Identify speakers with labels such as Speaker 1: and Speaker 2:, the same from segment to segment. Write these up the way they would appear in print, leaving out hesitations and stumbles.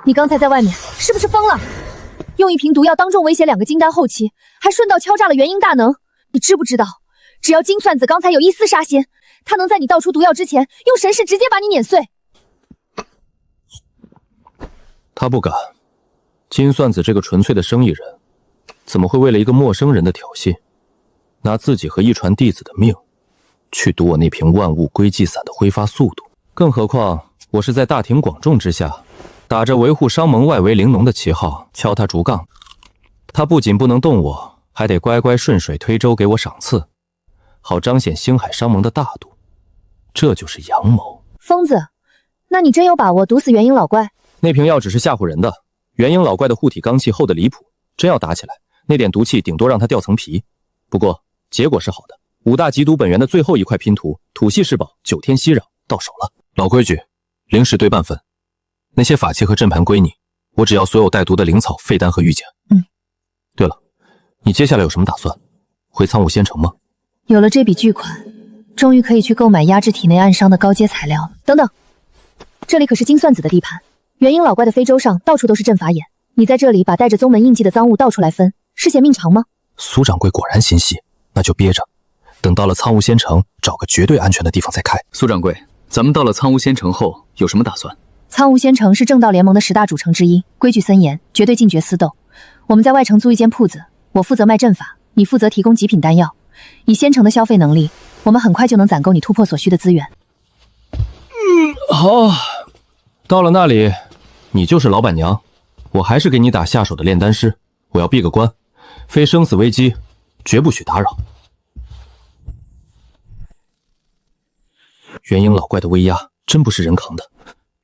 Speaker 1: 你刚才在外面是不是疯了？用一瓶毒药当众威胁2个金丹后期，还顺道敲诈了元婴大能。你知不知道，只要金算子刚才有一丝杀心，他能在你倒出毒药之前，用神识直接把你碾碎。
Speaker 2: 他不敢。金算子这个纯粹的生意人，怎么会为了一个陌生人的挑衅，拿自己和一传弟子的命，去赌我那瓶万物归寂散的挥发速度？更何况我是在大庭广众之下，打着维护商盟外围玲珑的旗号敲他竹杠。他不仅不能动我，还得乖乖顺水推舟给我赏赐，好彰显星海商盟的大度。这就是阳谋。
Speaker 1: 疯子，那你真有把握毒死元婴老怪？
Speaker 2: 那瓶药只是吓唬人的，元婴老怪的护体罡气厚得离谱，真要打起来，那点毒气顶多让他掉层皮。不过结果是好的，5大极毒本源的最后一块拼图，土系至宝9天息壤到手了。老规矩，灵石对半分，那些法器和阵盘归你，我只要所有带毒的灵草、废丹和玉简。对了，你接下来有什么打算？回苍梧仙城吗？
Speaker 1: 有了这笔巨款，终于可以去购买压制体内暗伤的高阶材料了。等等，这里可是金算子的地盘，元婴老怪的非洲上到处都是阵法眼，你在这里把带着宗门印记的赃物倒出来分，是嫌命长吗？
Speaker 2: 苏掌柜果然心细，那就憋着，等到了苍梧仙城，找个绝对安全的地方再开。
Speaker 3: 苏掌柜，咱们到了苍梧仙城后有什么打算？
Speaker 1: 苍梧仙城是正道联盟的10大主城之一，规矩森严，绝对禁绝私斗。我们在外城租一间铺子，我负责卖阵法，你负责提供极品丹药。以仙城的消费能力，我们很快就能攒够你突破所需的资源。
Speaker 2: 好，到了那里，你就是老板娘，我还是给你打下手的炼丹师。我要闭个关，非生死危机，绝不许打扰。元婴老怪的威压真不是人扛的，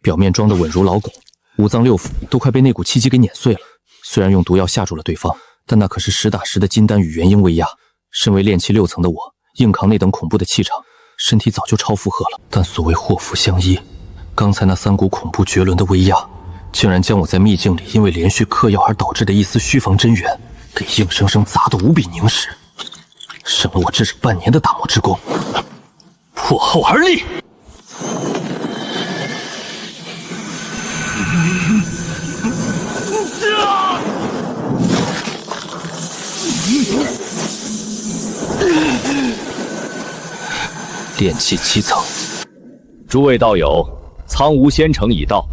Speaker 2: 表面装得稳如老狗，5脏6腑都快被那股气机给碾碎了。虽然用毒药吓住了对方，但那可是实打实的金丹与元婴威压。身为炼气6层的我，硬扛那等恐怖的气场，身体早就超负荷了。但所谓祸福相依，刚才那3股恐怖绝伦的威压，竟然将我在秘境里因为连续嗑药而导致的一丝虚防真元，给硬生生砸得无比凝实，省了我至少半年的打磨之功。破后而立！炼气7层。
Speaker 4: 诸位道友，苍梧仙城已到，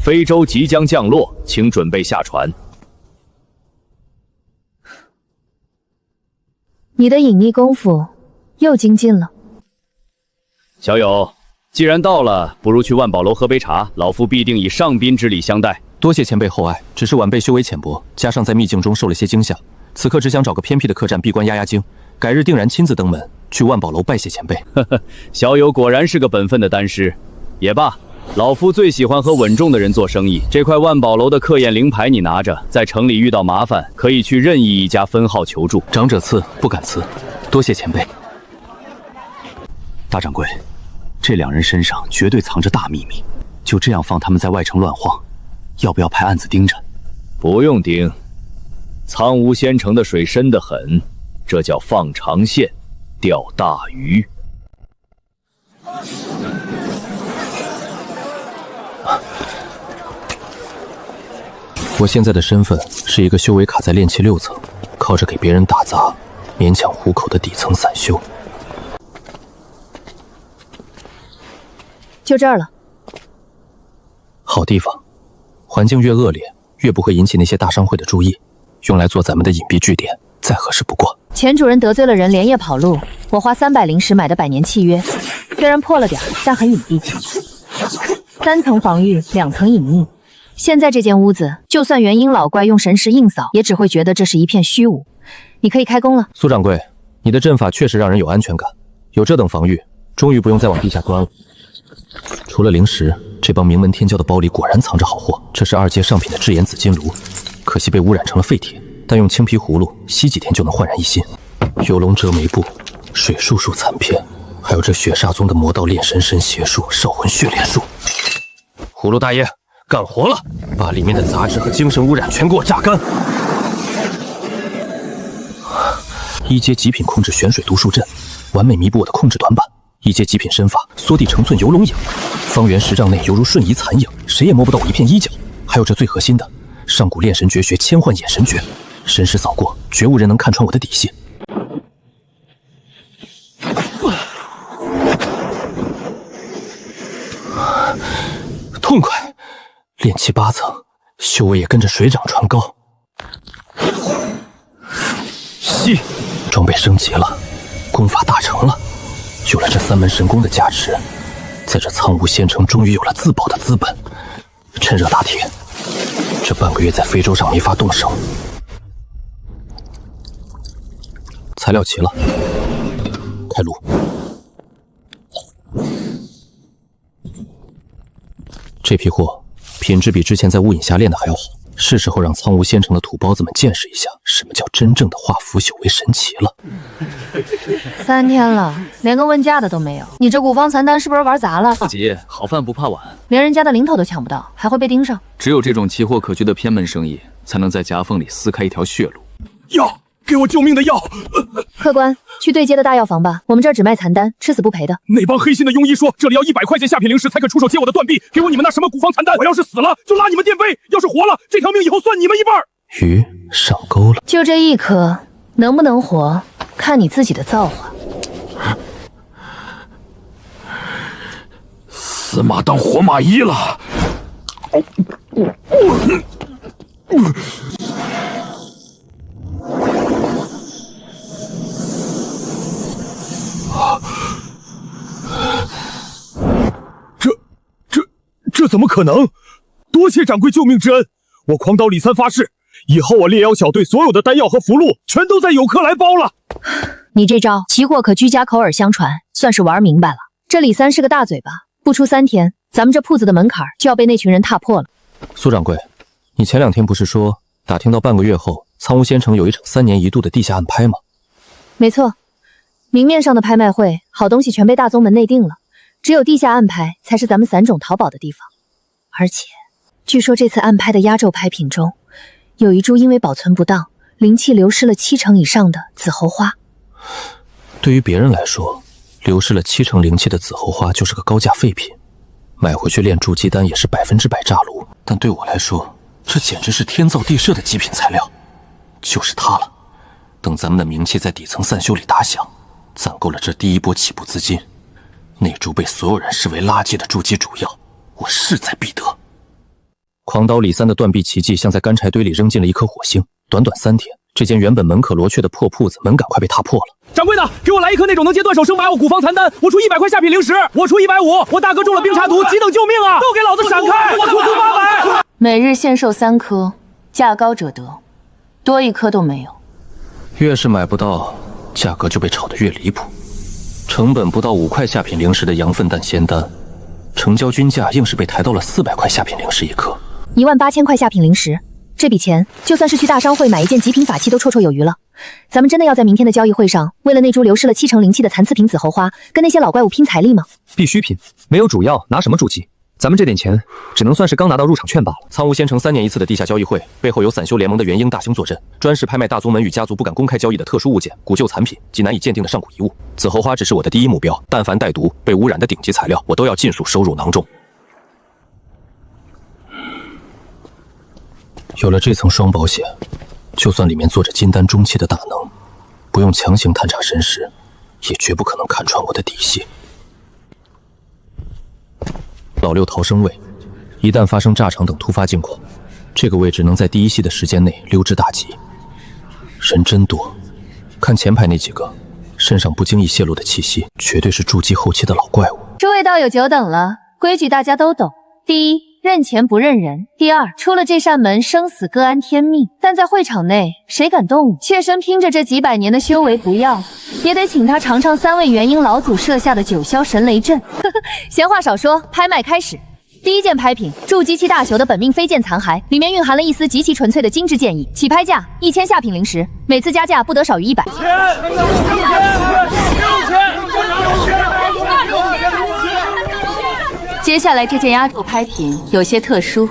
Speaker 4: 非洲即将降落，请准备下船。
Speaker 1: 你的隐匿功夫又精进了。
Speaker 4: 小友，既然到了，不如去万宝楼喝杯茶，老夫必定以上宾之礼相待。
Speaker 2: 多谢前辈厚爱，只是晚辈修为浅薄，加上在秘境中受了些惊吓，此刻只想找个偏僻的客栈闭关压压惊，改日定然亲自登门去万宝楼拜谢前辈。
Speaker 4: 小友果然是个本分的丹师，也罢，老夫最喜欢和稳重的人做生意。这块万宝楼的刻验灵牌你拿着，在城里遇到麻烦，可以去任意一家分号求助。
Speaker 2: 长者赐，不敢辞，多谢前辈。
Speaker 3: 大掌柜，这2人身上绝对藏着大秘密，就这样放他们在外城乱晃，要不要派案子盯着？
Speaker 4: 不用盯，苍梧仙城的水深得很，这叫放长线钓大鱼。
Speaker 2: 我现在的身份是一个修为卡在炼气6层，靠着给别人打杂勉强糊口的底层散修。
Speaker 1: 就这儿了。
Speaker 2: 好地方，环境越恶劣，越不会引起那些大商会的注意，用来做咱们的隐蔽据点，再合适不过。
Speaker 1: 前主人得罪了人，连夜跑路，我花300灵石买的100年契约，虽然破了点，但很隐蔽。3层防御，2层隐匿。现在这间屋子，就算元婴老怪用神识硬扫，也只会觉得这是一片虚无。你可以开工了。
Speaker 2: 苏掌柜，你的阵法确实让人有安全感，有这等防御，终于不用再往地下钻了。除了灵石，这帮名门天骄的包里果然藏着好货。这是2阶上品的炙岩紫金炉，可惜被污染成了废铁，但用青皮葫芦吸几天就能焕然一新。游龙折眉布、水术术残片，还有这雪煞宗的魔道炼神神邪术、少魂血炼术。葫芦大爷，干活了，把里面的杂质和精神污染全给我榨干。1阶极品控制玄水毒术阵，完美弥补我的控制短板。1阶极品身法缩地成寸游龙影，方圆10丈内犹如瞬移残影，谁也摸不到我一片衣角。还有这最核心的上古炼神绝学千幻眼神诀，神识扫过，绝无人能看穿我的底细。痛快！炼气8层，修为也跟着水涨船高。吸，装备升级了，功法大成了，有了这3门神功的加持，在这苍梧仙城终于有了自保的资本。趁热打铁，这半个月在非洲上没法动手。材料齐了，开炉。这批货品质比之前在雾隐峡炼的还要好，是时候让苍梧仙城的土包子们见识一下什么叫真正的化腐朽为神奇了。
Speaker 1: 3天了，连个问价的都没有，你这古方残丹是不是玩砸了？
Speaker 4: 大姐，好饭不怕晚，
Speaker 1: 连人家的零头都抢不到，还会被盯上。
Speaker 4: 只有这种奇货可居的偏门生意，才能在夹缝里撕开一条血路。
Speaker 5: 药，给我救命的药！
Speaker 1: 客官，去对接的大药房吧，我们这儿只卖残丹，吃死不赔的。
Speaker 5: 那帮黑心的庸医说，这里要100块钱下品灵石才肯出手接我的断臂，给我你们那什么古方残丹，我要是死了就拉你们垫背，要是活了，这条命以后算你们一半。
Speaker 2: 鱼上钩了，
Speaker 1: 就这一颗，能不能活，看你自己的造化。
Speaker 5: 死马当活马医了。这怎么可能？多谢掌柜救命之恩！我狂刀李三发誓，以后我猎妖小队所有的丹药和符箓，全都在有客来包了。
Speaker 1: 你这招奇货可居加口耳相传，算是玩明白了。这李三是个大嘴巴，不出3天，咱们这铺子的门槛就要被那群人踏破了。
Speaker 2: 苏掌柜，你前2天不是说打听到半个月后苍梧仙城有一场3年1度的地下暗拍吗？
Speaker 1: 没错，明面上的拍卖会，好东西全被大宗门内定了，只有地下暗拍才是咱们散种淘宝的地方。而且，据说这次暗拍的压轴拍品中，有一株因为保存不当，灵气流失了70%以上的紫猴花。
Speaker 2: 对于别人来说，流失了70%灵气的紫猴花就是个高价废品，买回去炼筑基丹也是100%炸炉。但对我来说，这简直是天造地设的极品材料，就是它了。等咱们的名气在底层散修里打响，攒够了这第一波起步资金，那株被所有人视为垃圾的筑基主药，我势在必得。狂刀李三的断臂奇迹像在干柴堆里扔进了一颗火星，短短3天，这间原本门可罗雀的破铺子门赶快被踏破了。
Speaker 5: 掌柜的，给我来一颗那种能接断手生拔我古方残丹，我出100块下品灵石，我出150，我大哥中了冰茶毒，急等救命啊！都给老子闪开，我出800。
Speaker 1: 每日限售3颗，价高者得，多1颗都没有。
Speaker 2: 越是买不到，价格就被炒得越离谱。成本不到5块下品灵石的羊粪蛋仙丹，成交均价硬是被抬到了400块下品灵石1颗。
Speaker 1: 18000块下品灵石，这笔钱就算是去大商会买一件极品法器都绰绰有余了。咱们真的要在明天的交易会上，为了那株流失了70%灵气的残次品紫猴花，跟那些老怪物拼财力吗？
Speaker 6: 必需品，没有主药拿什么筑基？咱们这点钱只能算是刚拿到入场券罢了。
Speaker 2: 苍梧仙城3年1次的地下交易会，背后有散修联盟的元婴大星坐镇，专事拍卖大宗门与家族不敢公开交易的特殊物件、古旧残品及难以鉴定的上古遗物。紫猴花只是我的第一目标，但凡带毒、被污染的顶级材料，我都要尽数收入囊中。有了这层双保险，就算里面坐着金丹中期的大能，不用强行探查神识，也绝不可能看穿我的底细。老6逃生位，一旦发生炸场等突发境况，这个位置能在第一息的时间内溜之大吉。人真多，看前排那几个身上不经意泄露的气息，绝对是筑基后期的老怪物。
Speaker 1: 诸位道友久等了，规矩大家都懂。第一，认钱不认人；第二，出了这扇门，生死各安天命。但在会场内，谁敢动武，妾身拼着这几百年的修为不要，也得请他尝尝3位元婴老祖设下的9霄神雷阵。闲话少说，拍卖开始。第一件拍品，筑基期大朽的本命飞剑残骸，里面蕴含了一丝极其纯粹的精致剑意。起拍价1000下品灵石，每次加价不得少于100。接下来这件压轴拍品有些特殊，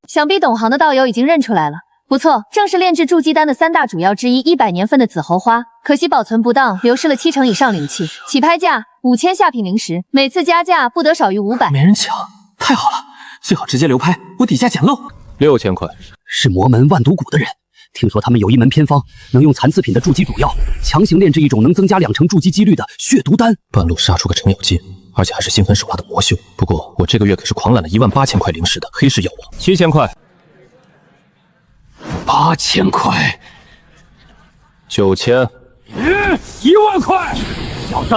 Speaker 1: 想必懂行的道友已经认出来了。不错，正是炼制筑基丹的3大主要之一，100年份的紫猴花。可惜保存不当，流失了70%以上灵气。起拍价5000下品灵石，每次加价不得少于500。
Speaker 2: 没人抢，太好了，最好直接流拍，我底价捡漏。6000块。
Speaker 3: 是魔门万毒谷的人，听说他们有一门偏方，能用残次品的筑基毒药强行炼制一种能增加2成筑基几率的血毒丹。
Speaker 2: 半路杀出个程咬金，而且还是心狠手辣的魔修。不过我这个月可是狂揽了18000块灵石的黑市药王。7000块。
Speaker 3: 8000块。
Speaker 2: 9000。
Speaker 5: 10000块！小子，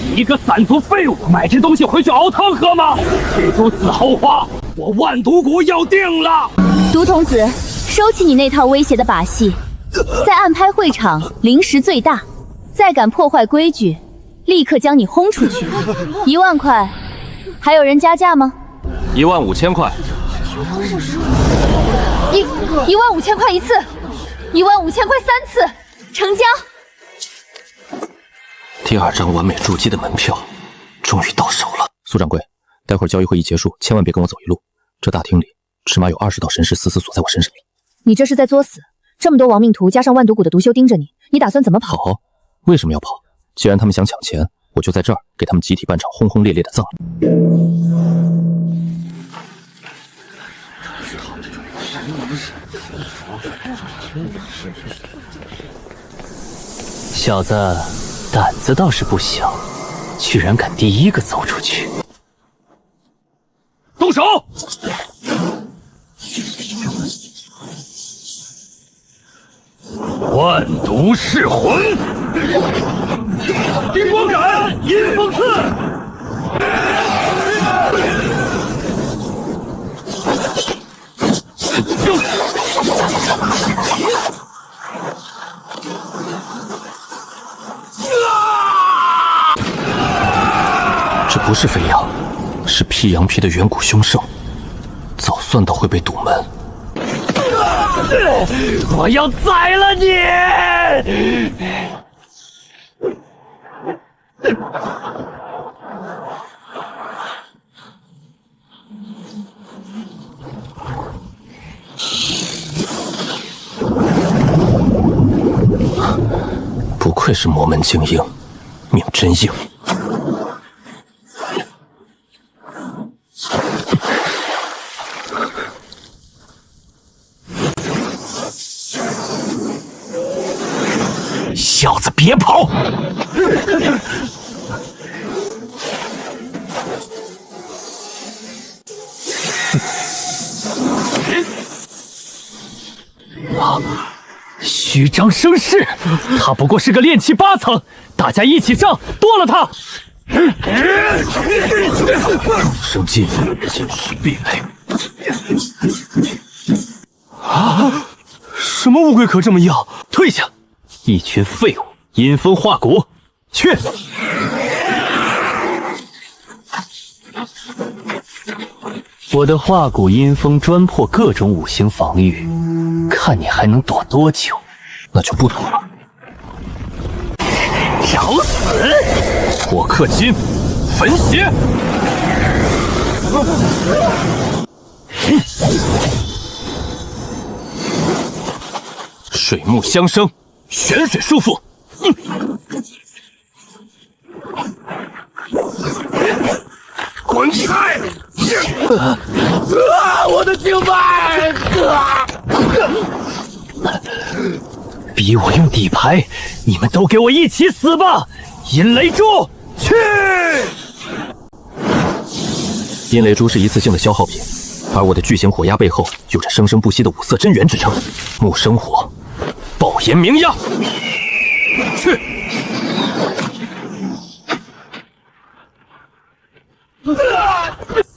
Speaker 5: 你一个散族废物，买这东西回去熬汤喝吗？这株死后花，我万毒谷要定了！
Speaker 1: 毒童子，收起你那套威胁的把戏，在暗拍会场，灵石最大，再敢破坏规矩，立刻将你轰出去。10000块，还有人加价吗
Speaker 2: 15000块。
Speaker 1: 15000块一次，15000块3次，成交。
Speaker 2: 第2张完美筑基的门票，终于到手了。苏掌柜，待会儿交易会议结束，千万别跟我走一路。这大厅里起码有20道神识死死锁在我身上了。
Speaker 1: 你这是在作死！这么多亡命徒加上万毒谷的毒修盯着你，你打算怎么跑？
Speaker 2: 跑？为什么要跑？既然他们想抢钱，我就在这儿给他们集体办场轰轰烈烈的葬礼。
Speaker 3: 小子。 胆子倒是不小，居然敢第一个走出去！
Speaker 5: 动手！万毒噬魂，叮光斩，阴风刺。
Speaker 2: 这不是飞羊，是披羊皮的远古凶兽，早算到会被堵门。
Speaker 5: 我要宰了你！
Speaker 2: 不愧是魔门精英，命真硬。
Speaker 5: 小子，别跑！
Speaker 3: 虚张声势，他不过是个炼气8层，大家一起上，剁了他！
Speaker 2: 生气，尽是壁垒。
Speaker 5: 啊！什么乌龟壳这么硬？
Speaker 3: 退下！一群废物，阴风化骨，去！我的化骨阴风专破各种5星防御，看你还能躲多久？
Speaker 2: 那就不躲了。
Speaker 3: 找死！
Speaker 2: 火克金，焚血！水木相生，玄水束缚。
Speaker 5: 滚开！我的静脉！
Speaker 3: 逼我用底牌，你们都给我一起死吧！阴雷珠，去！
Speaker 2: 阴雷珠是一次性的消耗品，而我的巨型火鸦背后有着生生不息的5色真元支撑。木生火，爆炎鸣鸦，去！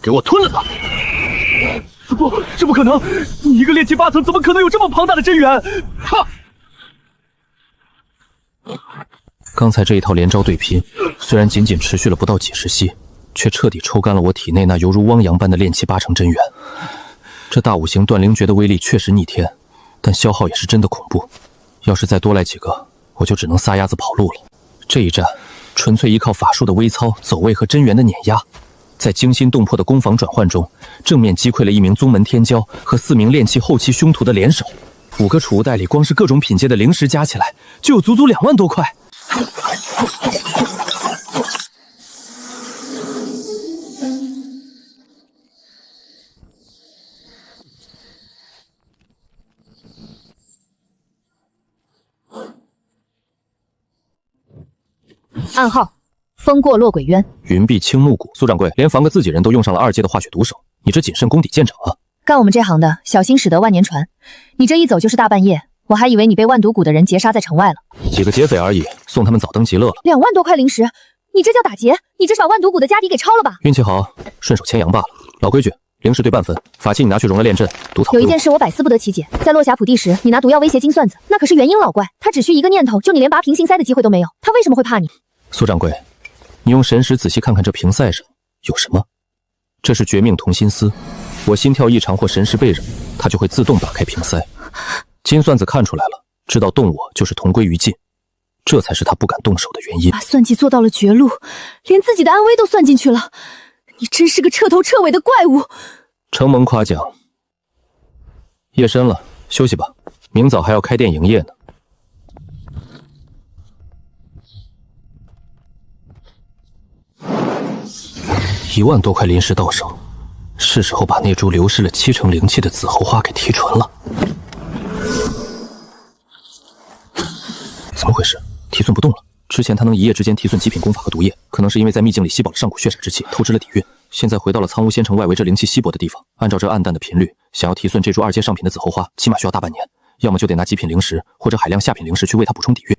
Speaker 2: 给我吞了它！
Speaker 5: 不，这不可能！你一个炼气8层，怎么可能有这么庞大的真元？哈！
Speaker 2: 刚才这一套连招对拼，虽然仅仅持续了不到几十息，却彻底抽干了我体内那犹如汪洋般的炼气8成真元。这大5行断灵诀的威力确实逆天，但消耗也是真的恐怖。要是再多来几个，我就只能撒丫子跑路了。这一战纯粹依靠法术的微操、走位和真元的碾压，在惊心动魄的攻防转换中，正面击溃了1名宗门天骄和4名炼气后期凶徒的联手。5个储物袋里光是各种品阶的灵石加起来，就有足足2万多块。
Speaker 1: 暗号：风过落鬼渊。
Speaker 2: 云碧青木谷，苏掌柜，连防个自己人都用上了2阶的化血毒手，你这谨慎功底见长啊！
Speaker 1: 干我们这行的，小心驶得万年船。你这一走就是大半夜，我还以为你被万毒谷的人劫杀在城外了。
Speaker 2: 几个劫匪而已，送他们早登极乐了。
Speaker 1: 2万多块灵石，你这叫打劫？你这是把万毒谷的家底给抄了吧？
Speaker 2: 运气好，顺手牵羊罢了。老规矩，灵石对半分，法器你拿去熔了炼阵，毒草。
Speaker 1: 有一件事我百思不得其解，在落霞普地时，你拿毒药威胁金蒜子，那可是元婴老怪，他只需一个念头，就你连拔平行塞的机会都没有，他为什么会怕你？
Speaker 2: 苏掌柜，你用神识仔细看看这瓶塞上有什么？这是绝命同心丝，我心跳异常或神识被扰，它就会自动打开瓶塞。金蒜子看出来了，知道动我就是同归于尽，这才是他不敢动手的原因。
Speaker 1: 把算计做到了绝路，连自己的安危都算进去了，你真是个彻头彻尾的怪物。
Speaker 2: 承蒙夸奖。夜深了，休息吧，明早还要开店营业呢。1万多块灵石到手，是时候把那株流失了7成灵气的紫侯花给提纯了。怎么回事？提寸不动了。之前他能一夜之间提寸极品功法和毒液，可能是因为在秘境里吸饱了上古血煞之气，透支了底蕴。现在回到了苍梧仙城外围这灵气稀薄的地方，按照这暗淡的频率，想要提寸这株2阶上品的紫侯花，起码需要大半年，要么就得拿极品灵石或者海量下品灵石去为它补充底蕴。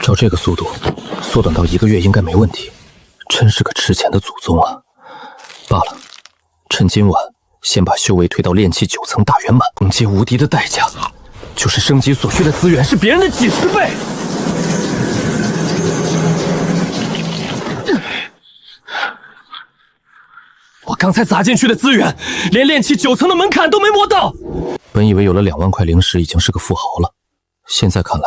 Speaker 2: 照这个速度，缩短到1个月应该没问题。真是个吃钱的祖宗啊！罢了，趁今晚先把修为推到炼气9层大圆满。等阶无敌的代价，就是升级所需的资源是别人的几10倍。我刚才砸进去的资源，连炼气9层的门槛都没摸到。本以为有了2万块灵石已经是个富豪了，现在看来，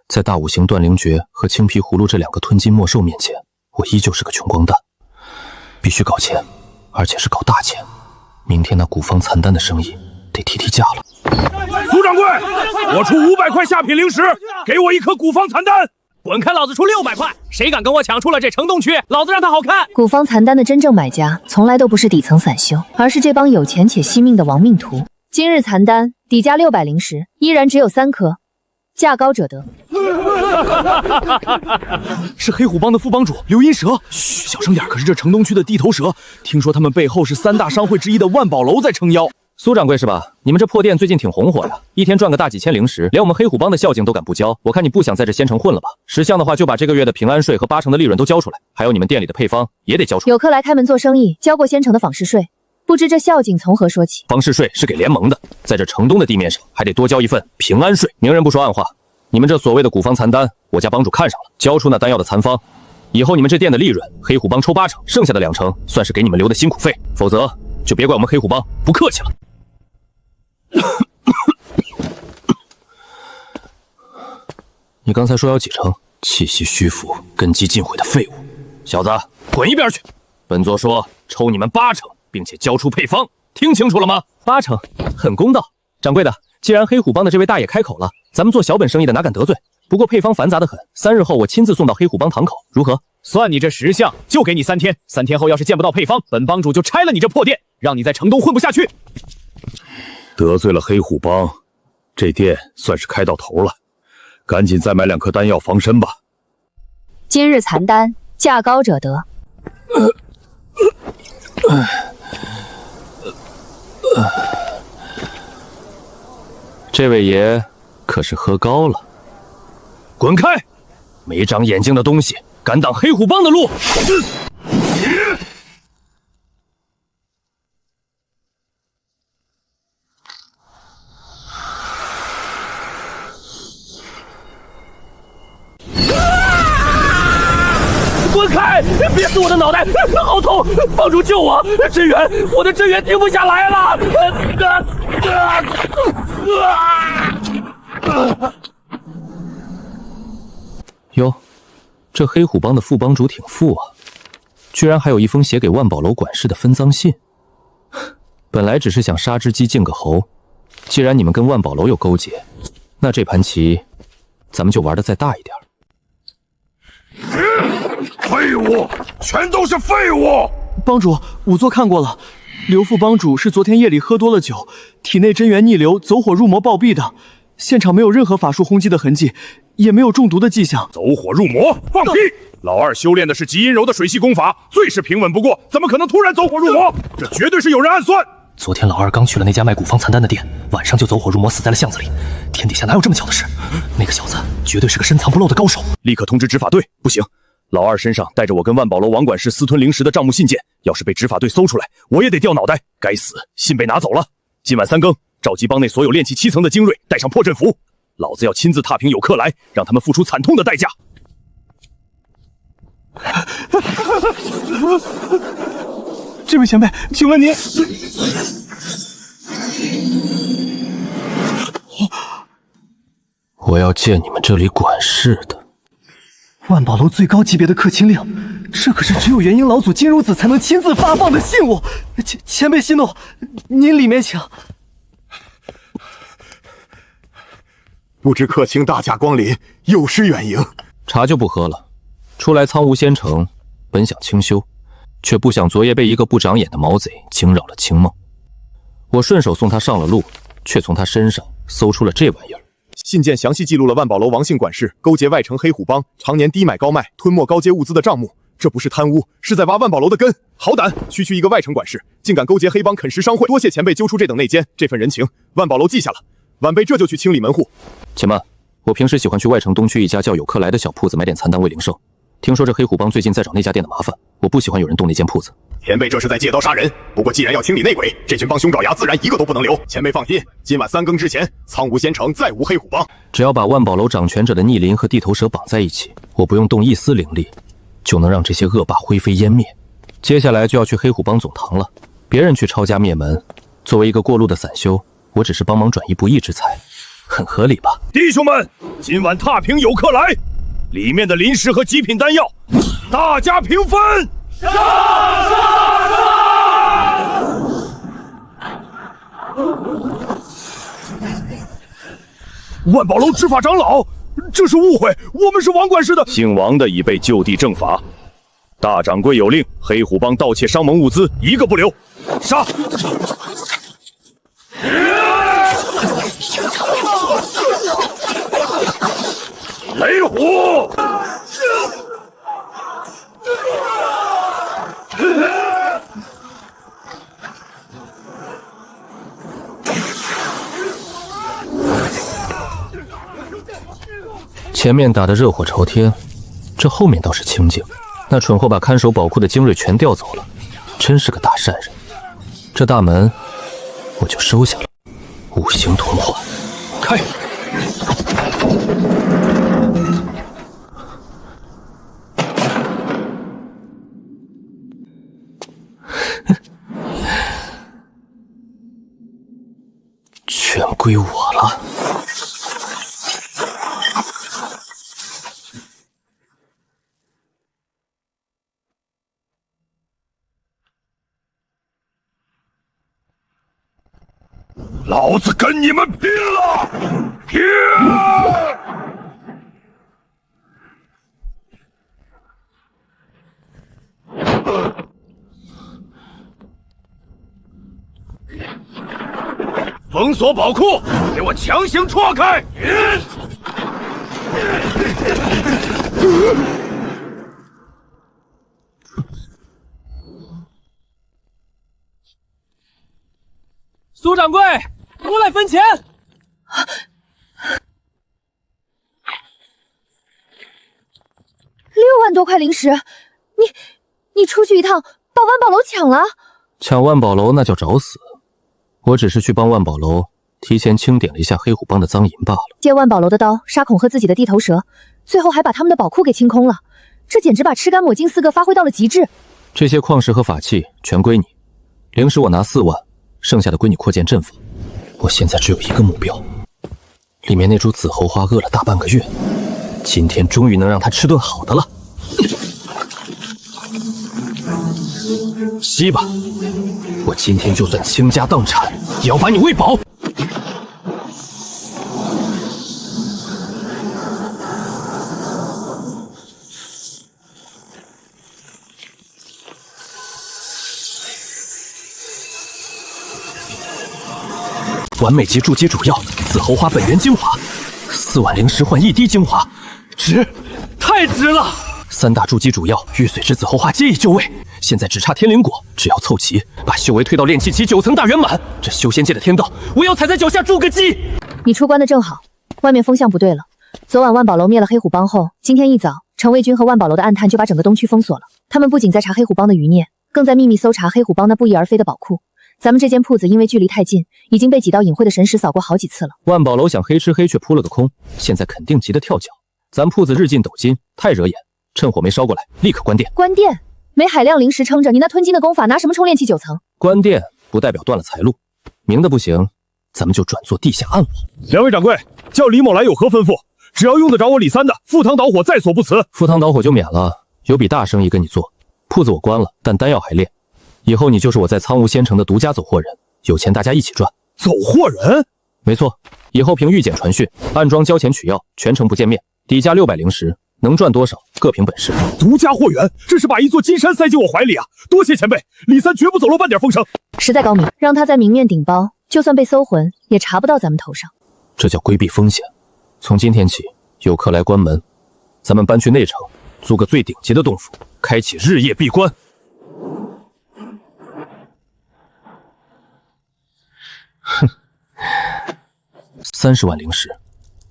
Speaker 2: 在大五行断灵诀和青皮葫芦这2个吞金没兽面前，我依旧是个穷光蛋。必须搞钱，而且是搞大钱。明天那古方残丹的生意得提价了。
Speaker 5: 苏掌柜，我出500块下品灵石，给我1颗古方残丹。滚开，老子出600块！谁敢跟我抢出了这城东区，老子让他好看！
Speaker 1: 古方残丹的真正买家，从来都不是底层散修，而是这帮有钱且惜命的亡命徒。今日残丹底价600灵石，依然只有3颗，价高者得。
Speaker 7: 是黑虎帮的副帮主刘银蛇。嘘，小声点，可是这城东区的地头蛇，听说他们背后是3大商会之一的万宝楼在撑腰。
Speaker 2: 苏掌柜是吧？你们这破店最近挺红火呀，一天赚个大几千灵石，连我们黑虎帮的孝敬都敢不交。我看你不想在这仙城混了吧？识相的话就把这个月的平安税和8成的利润都交出来，还有你们店里的配方也得交出来。
Speaker 1: 有客来开门做生意，交过仙城的访视税，不知这孝敬从何说起？
Speaker 2: 访视税是给联盟的，在这城东的地面上还得多交一份平安税。明人不说暗话，你们这所谓的古方残丹，我家帮主看上了，交出那丹药的残方，以后你们这店的利润，黑虎帮抽8成，剩下的2成算是给你们留的辛苦费，否则就别怪我们黑虎帮不客气了。你刚才说要几成？气息虚浮、根基尽毁的废物！小子，滚一边去！本座说抽你们8成，并且交出配方，听清楚了吗？8成，很公道。掌柜的，既然黑虎帮的这位大爷开口了，咱们做小本生意的哪敢得罪？不过配方繁杂的很，3日后我亲自送到黑虎帮堂口，如何？
Speaker 7: 算你这识相，就给你3天。3天后要是见不到配方，本帮主就拆了你这破店，让你在城东混不下去。
Speaker 5: 得罪了黑虎帮，这店算是开到头了。赶紧再买2颗丹药防身吧。
Speaker 1: 今日残丹，价高者得。
Speaker 2: 这位爷可是喝高了。滚开！没长眼睛的东西，敢挡黑虎帮的路！
Speaker 5: 滚开！别死我的脑袋，好痛！帮主救我！支援，我的支援停不下来了！
Speaker 2: 哟，这黑虎帮的副帮主挺富啊，居然还有一封写给万宝楼管事的分赃信。本来只是想杀只鸡敬个猴，既然你们跟万宝楼有勾结，那这盘棋咱们就玩得再大一点。
Speaker 5: 废物，全都是废物！
Speaker 7: 帮主，仵作看过了，刘副帮主是昨天夜里喝多了酒，体内真元逆流，走火入魔暴毙的。现场没有任何法术轰击的痕迹，也没有中毒的迹象。
Speaker 8: 走火入魔，放屁！老二修炼的是极阴柔的水系功法，最是平稳不过，怎么可能突然走火入魔？这绝对是有人暗算。
Speaker 3: 昨天老二刚去了那家卖古方残丹的店，晚上就走火入魔，死在了巷子里。天底下哪有这么巧的事？那个小子绝对是个深藏不露的高手。
Speaker 8: 立刻通知执法队！不行，老二身上带着我跟万宝楼王管事私吞灵石的账目信件，要是被执法队搜出来，我也得掉脑袋。该死，信被拿走了。今晚3更，召集帮内所有炼气7层的精锐，带上破阵符，老子要亲自踏平有克来，让他们付出惨痛的代价。
Speaker 7: 这位前辈，请问您？
Speaker 2: 我要见你们这里管事的。
Speaker 7: 万宝楼最高级别的客卿令，这可是只有元婴老祖金如子才能亲自发放的信物。前辈息怒，您里面请。
Speaker 9: 不知客卿大驾光临，有失远迎。
Speaker 2: 茶就不喝了，初来苍梧仙城，本想清修，却不想昨夜被一个不长眼的毛贼惊扰了清梦。我顺手送他上了路，却从他身上搜出了这玩意儿。
Speaker 9: 信件详细记录了万宝楼王姓管事勾结外城黑虎帮，常年低买高卖，吞没高阶物资的账目。这不是贪污，是在挖万宝楼的根。好胆，区区一个外城管事，竟敢勾结黑帮啃食商会！多谢前辈揪出这等内奸，这份人情，万宝楼记下了。晚辈这就去清理门户。
Speaker 2: 且慢，我平时喜欢去外城东区一家叫有克来的小铺子买点残丹为零售。听说这黑虎帮最近在找那家店的麻烦，我不喜欢有人动那间铺子。
Speaker 9: 前辈这是在借刀杀人，不过既然要清理内鬼，这群帮凶爪牙自然一个都不能留。前辈放心，今晚3更之前，苍梧仙城再无黑虎帮。
Speaker 2: 只要把万宝楼掌权者的逆鳞和地头蛇绑在一起，我不用动一丝灵力，就能让这些恶霸灰飞烟灭。接下来就要去黑虎帮总堂了，别人去抄家灭门，作为一个过路的散修，我只是帮忙转移不义之财，很合理吧？
Speaker 8: 弟兄们，今晚踏平有克来，里面的灵石和极品丹药，大家平分。万宝楼执法长老，这是误会，我们是王管事的。姓王的已被就地正法。大掌柜有令，黑虎帮盗窃商盟物资，一个不留。杀！雷虎！
Speaker 2: 前面打得热火朝天，这后面倒是清静。那蠢货把看守宝库的精锐全调走了，真是个大善人。这大门我就收下了。五行同化，开！全归我了。
Speaker 8: 老子跟你们拼了！拼！封锁宝库，给我强行戳开！
Speaker 5: 苏掌柜，过来分钱。
Speaker 1: 6万多块灵石，你出去一趟，把万宝楼抢了？
Speaker 2: 抢万宝楼那叫找死！我只是去帮万宝楼提前清点了一下黑虎帮的赃银罢了。
Speaker 1: 借万宝楼的刀杀恐吓自己的地头蛇，最后还把他们的宝库给清空了，这简直把吃干抹净4个发挥到了极致。
Speaker 2: 这些矿石和法器全归你，灵石我拿4万，剩下的归你扩建阵法。我现在只有一个目标，里面那株紫猴花饿了大半个月，今天终于能让它吃顿好的了。吸吧，我今天就算倾家荡产，也要把你喂饱。完美级筑基主药，紫侯花本源精华，4万灵石换1滴精华，值，太值了！3大筑基主药玉髓之紫侯花皆已就位，现在只差天灵果，只要凑齐，把修为推到炼气期9层大圆满，这修仙界的天道，我要踩在脚下筑个基。
Speaker 1: 你出关的正好，外面风向不对了。昨晚万宝楼灭了黑虎帮后，今天一早，程卫军和万宝楼的暗探就把整个东区封锁了。他们不仅在查黑虎帮的余孽，更在秘密搜查黑虎帮那不翼而飞的宝库。咱们这间铺子因为距离太近，已经被几道隐晦的神识扫过好几次了。
Speaker 2: 万宝楼想黑吃黑却扑了个空，现在肯定急得跳脚。咱铺子日进斗金，太惹眼，趁火没烧过来，立刻关店。
Speaker 1: 关店？没海量灵石撑着，你那吞金的功法拿什么冲炼气9层？
Speaker 2: 关店不代表断了财路，明的不行，咱们就转做地下暗网。
Speaker 8: 2位掌柜，叫李某来有何吩咐？只要用得着我李三的，赴汤蹈火在所不辞。
Speaker 2: 赴汤蹈火就免了，有笔大生意跟你做。铺子我关了，但丹药还炼。以后你就是我在苍梧仙城的独家走货人，有钱大家一起赚。
Speaker 8: 走货人？
Speaker 2: 没错，以后凭玉简传讯，暗装交钱取药，全程不见面，底价600灵石，能赚多少各凭本事。
Speaker 8: 独家货源，这是把一座金山塞进我怀里啊！多谢前辈，李三绝不走漏半点风声。
Speaker 1: 实在高明，让他在明面顶包，就算被搜魂，也查不到咱们头上。
Speaker 2: 这叫规避风险。从今天起，有客来关门，咱们搬去内城，租个最顶级的洞府，开启日夜闭关。哼，30万灵石，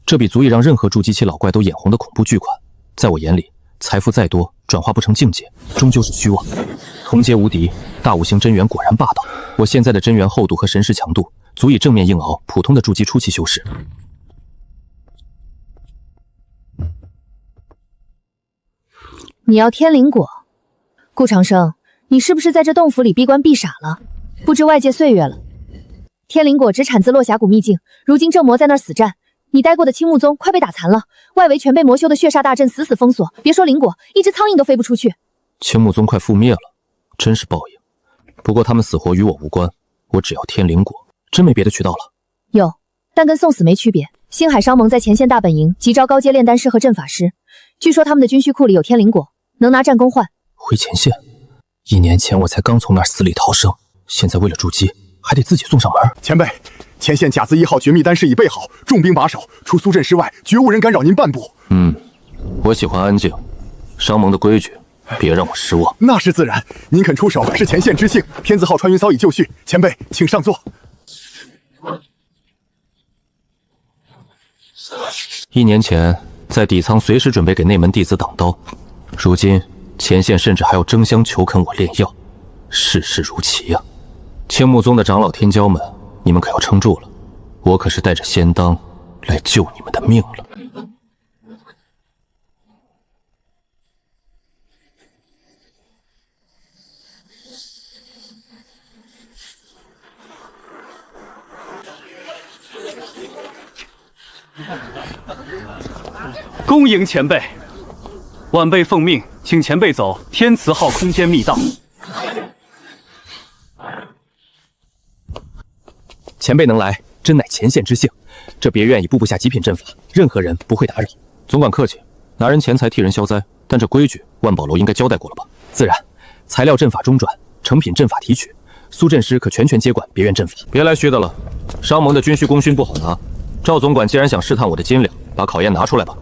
Speaker 2: 这笔足以让任何筑基期老怪都眼红的恐怖巨款。在我眼里，财富再多，转化不成境界，终究是虚妄。同阶无敌，大五行真元果然霸道。我现在的真元厚度和神识强度，足以正面硬熬普通的筑基初期修士。
Speaker 1: 你要天灵果？顾长生，你是不是在这洞府里闭关闭傻了？不知外界岁月了。天灵果只产自落峡谷秘境，如今正魔在那儿死战，你待过的青木宗快被打残了，外围全被魔修的血煞大阵死死封锁，别说灵果，一只苍蝇都飞不出去。
Speaker 2: 青木宗快覆灭了，真是报应。不过他们死活与我无关，我只要天灵果，真没别的渠道了。
Speaker 1: 有，但跟送死没区别。星海商盟在前线大本营急招高阶炼丹师和阵法师，据说他们的军需库里有天灵果，能拿战功换。
Speaker 2: 回前线？1年前我才刚从那儿死里逃生，现在为了筑基，还得自己送上门。
Speaker 9: 前辈，前线甲子1号绝密丹师已备好，重兵把守，除苏阵师外，绝无人干扰您半步。
Speaker 2: 我喜欢安静，商盟的规矩，别让我失望。
Speaker 9: 那是自然，您肯出手是前线之幸。天字号穿云早已就绪，前辈请上座。
Speaker 2: 1年前，在底仓随时准备给内门弟子挡刀，如今前线甚至还要争相求恳我炼药，世事如棋啊！青木宗的长老天骄们，你们可要撑住了，我可是带着仙当来救你们的命了。
Speaker 5: 恭迎前辈，晚辈奉命，请前辈走天慈号空间密道。
Speaker 2: 前辈能来，真乃前线之幸。这别院已布下极品阵法，任何人不会打扰。总管客气，拿人钱财替人消灾，但这规矩万宝楼应该交代过了吧？自然，材料阵法中转，成品阵法提取，苏阵师可全权接管别院阵法。别来虚的了，商盟的军需功勋不好拿。赵总管既然想试探我的斤两，把考验拿出来吧。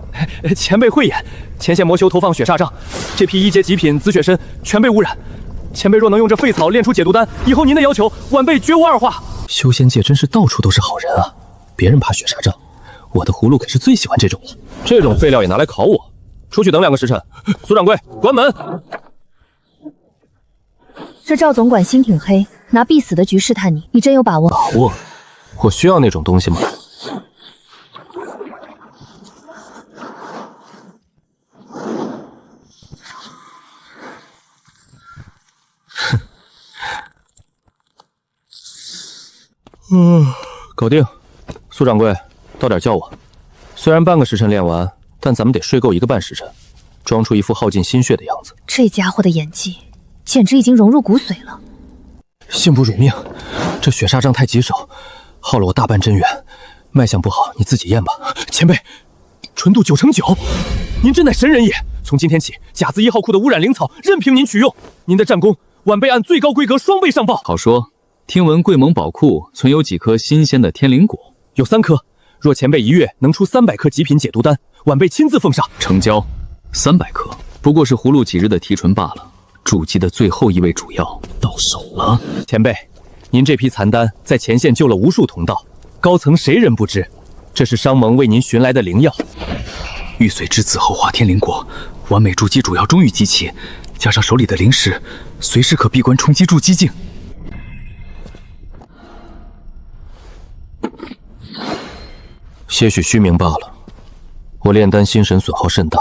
Speaker 2: 前辈慧眼，前线魔修投放血煞杖，这批1阶极品紫血参全被污染。前辈若能用这废草炼出解毒丹，以后您的要求，晚辈绝无二话。修仙界真是到处都是好人啊！别人怕血煞杖，我的葫芦可是最喜欢这种了。这种废料也拿来考我？出去等2个时辰。苏掌柜，关门。
Speaker 1: 这赵总管心挺黑，拿必死的局试探你，你真有把握？
Speaker 2: 把握？我需要那种东西吗？搞定。苏掌柜，到点叫我。虽然半个时辰练完，但咱们得睡够1个半时辰，装出一副耗尽心血的样子。
Speaker 1: 这家伙的演技简直已经融入骨髓了。
Speaker 2: 幸不辱命，这血煞杖太棘手，耗了我大半真元，脉象不好，你自己验吧。前辈，纯度9成9，您真乃神人也！从今天起，甲子1号库的污染灵草任凭您取用，您的战功，晚辈按最高规格双倍上报。
Speaker 4: 好说。听闻贵盟宝库存有几颗新鲜的天灵果，
Speaker 2: 有3颗，若前辈一月能出300颗极品解毒丹，晚辈亲自奉上。
Speaker 4: 成交，300颗，不过是葫芦几日的提纯罢了。筑基的最后一味主药到手了。
Speaker 2: 前辈，您这批残丹在前线救了无数同道，高层谁人不知？这是商盟为您寻来的灵药。
Speaker 3: 玉髓之子后化天灵果，完美筑基主药终于集齐，加上手里的灵石，随时可闭关冲击筑基境。
Speaker 2: 些许虚名罢了。我炼丹心神损耗甚大，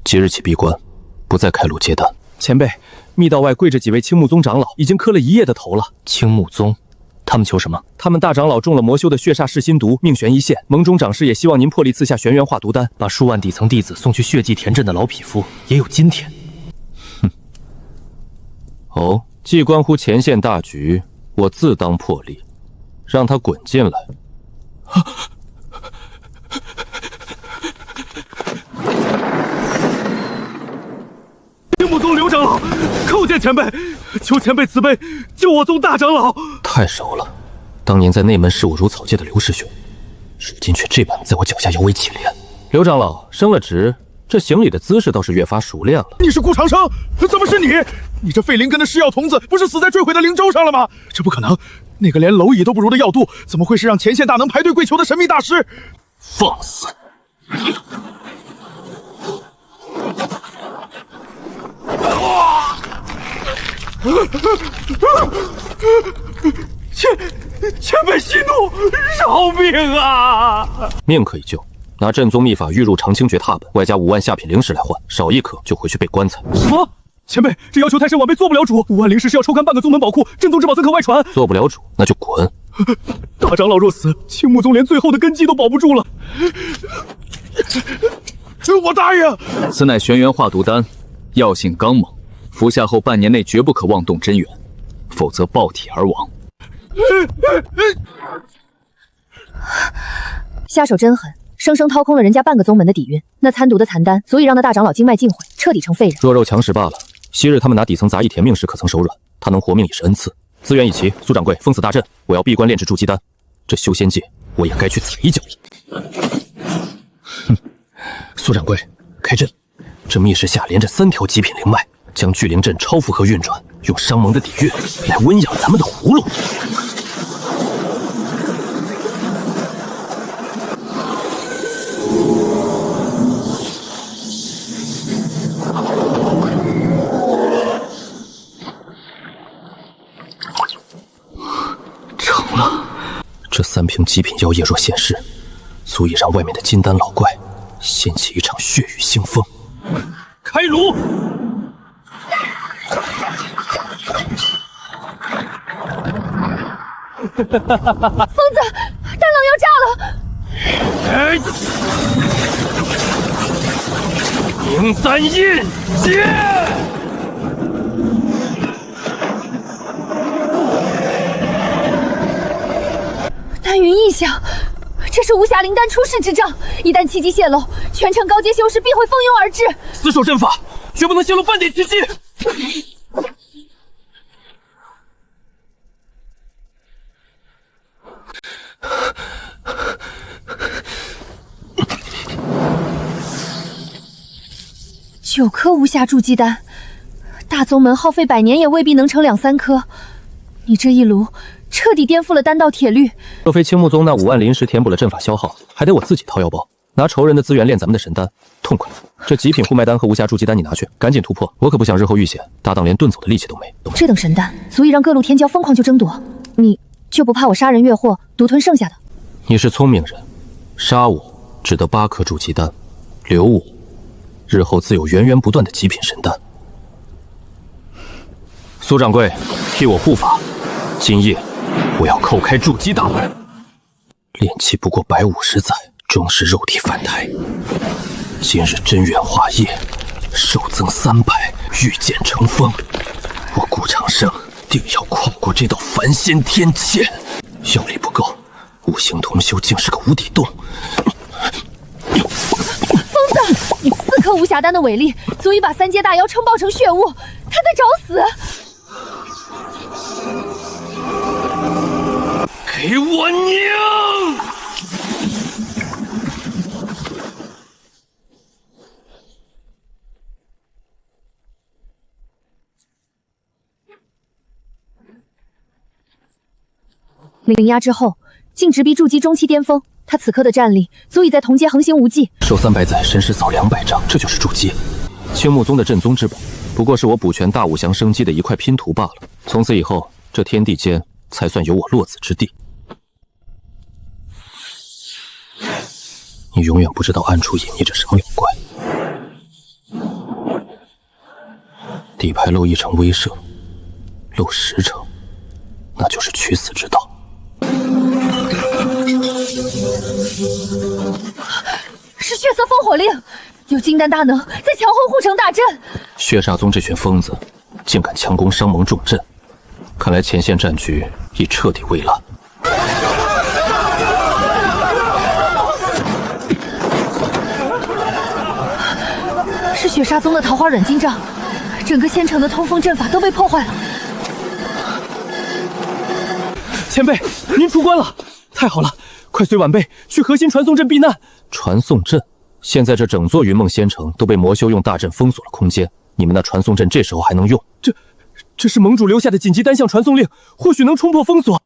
Speaker 2: 即日起闭关，不再开路接丹。前辈，密道外跪着几位青木宗长老，已经磕了1夜的头了。
Speaker 6: 青木宗，他们求什么？
Speaker 2: 他们大长老中了魔修的血煞噬心毒，命悬一线。盟中长士也希望您破例赐下玄元化毒丹，
Speaker 6: 把数万底层弟子送去血祭田镇的老匹夫，也有今天。
Speaker 2: 哼。哦，既关乎前线大局，我自当破例，让他滚进来。
Speaker 5: 青木宗刘长老，叩见前辈，求前辈慈悲，救我宗大长老。
Speaker 2: 太熟了，当年在内门视我如草芥的刘师兄，如今却这般在我脚下摇尾乞怜。刘长老升了职，这行礼的姿势倒是越发熟练了。
Speaker 9: 你是顾长生？怎么是你？你这废灵根的噬药童子，不是死在坠毁的灵舟上了吗？这不可能，那个连蝼蚁都不如的药肚，怎么会是让前线大能排队跪求的神秘大师？
Speaker 2: 放肆！
Speaker 5: 前辈息怒，饶命啊！
Speaker 2: 命可以救，拿镇宗秘法预入长青诀踏本，外加5万下品灵石来换，少1颗就回去备棺材。
Speaker 5: 什么？前辈，这要求太深，晚辈做不了主。5万灵石是要抽干半个宗门宝库，镇宗之宝怎可外传？
Speaker 2: 做不了主，那就滚！
Speaker 5: 大长老若死，青木宗连最后的根基都保不住了。
Speaker 9: 我答应。
Speaker 4: 此乃玄元化毒丹，药性刚猛，服下后半年内绝不可妄动真元，否则爆体而亡。
Speaker 1: 下手真狠，生生掏空了人家半个宗门的底蕴。那参毒的残丹，足以让那大长老经脉尽毁，彻底成废人。
Speaker 2: 弱肉强食罢了。昔日他们拿底层杂役填命时，可曾手软？他能活命已是恩赐。资源已齐，苏掌柜封死大阵，我要闭关炼制筑基丹。这修仙界，我也该去踩一脚。哼，苏掌柜，开阵！这密室下连着3条极品灵脉，将聚灵阵超负荷运转，用商盟的底蕴来温养咱们的葫芦。成了，这3瓶极品药液若现世，足以让外面的金丹老怪掀起一场血雨腥风。
Speaker 5: 开炉！
Speaker 1: 疯子，丹廊要炸了！
Speaker 5: 灵丹印接！
Speaker 1: 丹云异象，这是无暇灵丹出世之兆。一旦契机泄露，全城高阶修士必会蜂拥而至。
Speaker 5: 死守阵法，绝不能泄露半点契机。
Speaker 1: 9颗无暇筑基丹，大宗门耗费100年也未必能成2、3颗。你这一炉彻底颠覆了丹道铁律。
Speaker 2: 若非青木宗那5万灵石填补了阵法消耗，还得我自己掏腰包，拿仇人的资源炼咱们的神丹，痛快！这极品护脉丹和无暇筑基丹你拿去，赶紧突破！我可不想日后遇险，搭档连遁走的力气都没。
Speaker 1: 这等神丹足以让各路天骄疯狂就争夺，你就不怕我杀人越货，独吞剩下的？
Speaker 2: 你是聪明人，杀我只得8颗筑基丹，留我，日后自有源源不断的极品神丹。苏掌柜，替我护法。今夜我要叩开筑基大门，炼气不过150载，终是肉体凡胎。今日真元化液，寿增300，御剑成风。我顾长生定要跨过这道凡仙天堑。药力不够，五行同修竟是个无底洞。
Speaker 1: 疯子，你4颗无暇丹的伟力，足以把3阶大妖撑爆成血雾，他在找死！
Speaker 5: 给我拧！
Speaker 1: 凌压之后，竟直逼筑基中期巅峰。他此刻的战力足以在同阶横行无忌。
Speaker 2: 守300载，神识扫200丈，这就是筑基。青木宗的镇宗之宝，不过是我补全大武降生机的一块拼图罢了。从此以后，这天地间才算有我落子之地。你永远不知道暗处隐匿着什么妖怪。底牌漏1成威慑，漏10成，那就是取死之道。
Speaker 1: 是血色烽火令，有金丹大能在强轰护城大阵。
Speaker 2: 血煞宗这群疯子竟敢强攻商盟重镇，看来前线战局已彻底微烂。
Speaker 1: 是血煞宗的桃花软禁杖，整个仙城的通风阵法都被破坏了。
Speaker 5: 前辈，您出关了，太好了！快随晚辈去核心传送阵避难。
Speaker 2: 传送阵，现在这整座云梦仙城都被魔修用大阵封锁了空间，你们那传送阵这时候还能用？
Speaker 5: 这是盟主留下的紧急单项传送令，或许能冲破封锁。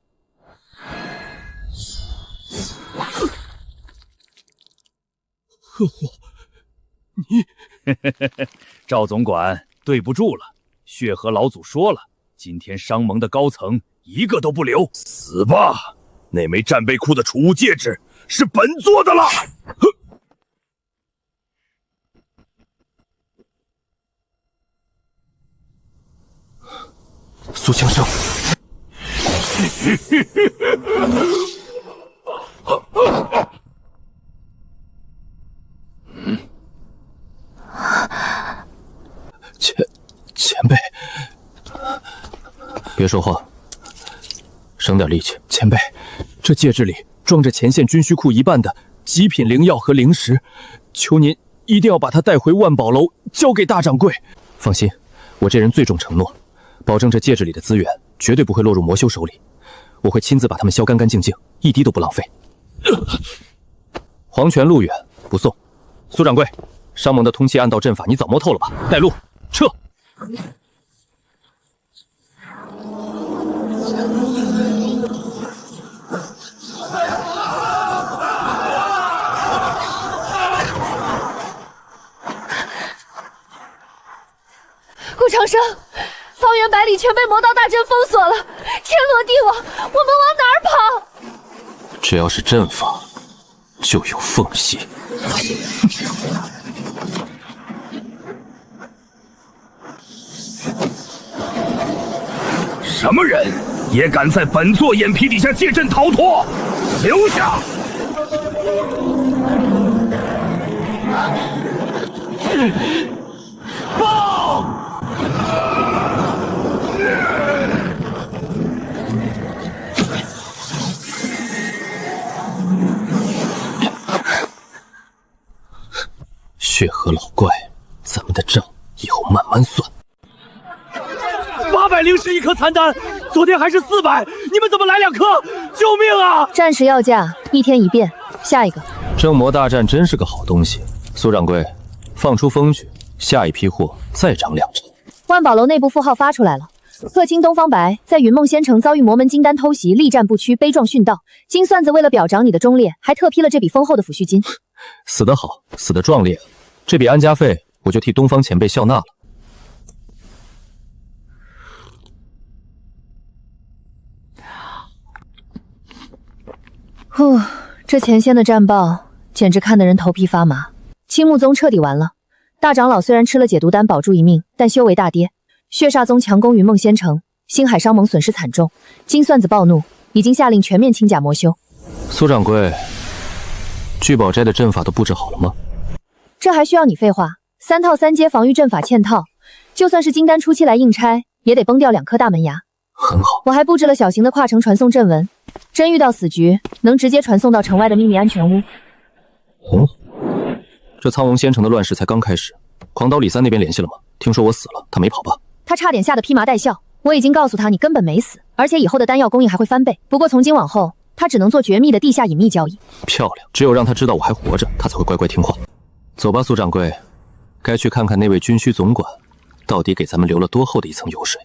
Speaker 5: 贺火，你
Speaker 4: 赵总管，对不住了，血河老祖说了，今天商盟的高层一个都不留。
Speaker 8: 死吧！那枚战备库的储物戒指是本座的了。
Speaker 2: 苏强生，前辈，别说话，省点力气。
Speaker 5: 前辈，这戒指里装着前线军需库一半的极品灵药和灵石，求您一定要把它带回万宝楼，交给大掌柜。
Speaker 2: 放心，我这人最重承诺，保证这戒指里的资源绝对不会落入魔修手里，我会亲自把它们削干干净净，一滴都不浪费。黄泉路远，不送。苏掌柜，商盟的通气暗道阵法你早摸透了吧？带路，撤！
Speaker 1: 顾长生，方圆百里全被魔道大阵封锁了，天罗地网，我们往哪儿跑？
Speaker 2: 只要是阵法，就有缝隙。
Speaker 8: 什么人也敢在本座眼皮底下借阵逃脱？留下！报！
Speaker 2: 血河老怪，咱们的账以后慢慢算。
Speaker 5: 800灵石一颗残丹，昨天还是400，你们怎么来2颗？救命啊！
Speaker 1: 暂时要价，1天1变。下一个。
Speaker 2: 正魔大战真是个好东西，苏掌柜，放出风去，下一批货再涨2成。
Speaker 1: 万宝楼内部符号发出来了，客卿东方白在云梦仙城遭遇魔门金丹偷袭，力战不屈，悲壮殉道。金算子为了表彰你的忠烈，还特批了这笔丰厚的抚恤金。
Speaker 2: 死得好，死得壮烈，这笔安家费我就替东方前辈笑纳了。
Speaker 1: 这前线的战报简直看得人头皮发麻。青木宗彻底完了，大长老虽然吃了解毒丹保住一命，但修为大跌。血煞宗强攻云梦仙城，星海商盟损失惨重。金算子暴怒，已经下令全面清假魔修。
Speaker 2: 苏掌柜，聚宝斋的阵法都布置好了吗？
Speaker 1: 这还需要你废话？3套3阶防御阵法嵌套，就算是金丹初期来硬拆，也得崩掉2颗大门牙。
Speaker 2: 很好，
Speaker 1: 我还布置了小型的跨城传送阵纹，真遇到死局，能直接传送到城外的秘密安全屋。
Speaker 2: 很好。这苍龙仙城的乱世才刚开始，狂刀李三那边联系了吗？听说我死了，他没跑吧？
Speaker 1: 他差点吓得披麻戴孝，我已经告诉他你根本没死，而且以后的丹药供应还会翻倍。不过从今往后，他只能做绝密的地下隐秘交易。
Speaker 2: 漂亮，只有让他知道我还活着，他才会乖乖听话。走吧，苏掌柜，该去看看那位军需总管到底给咱们留了多厚的一层油水。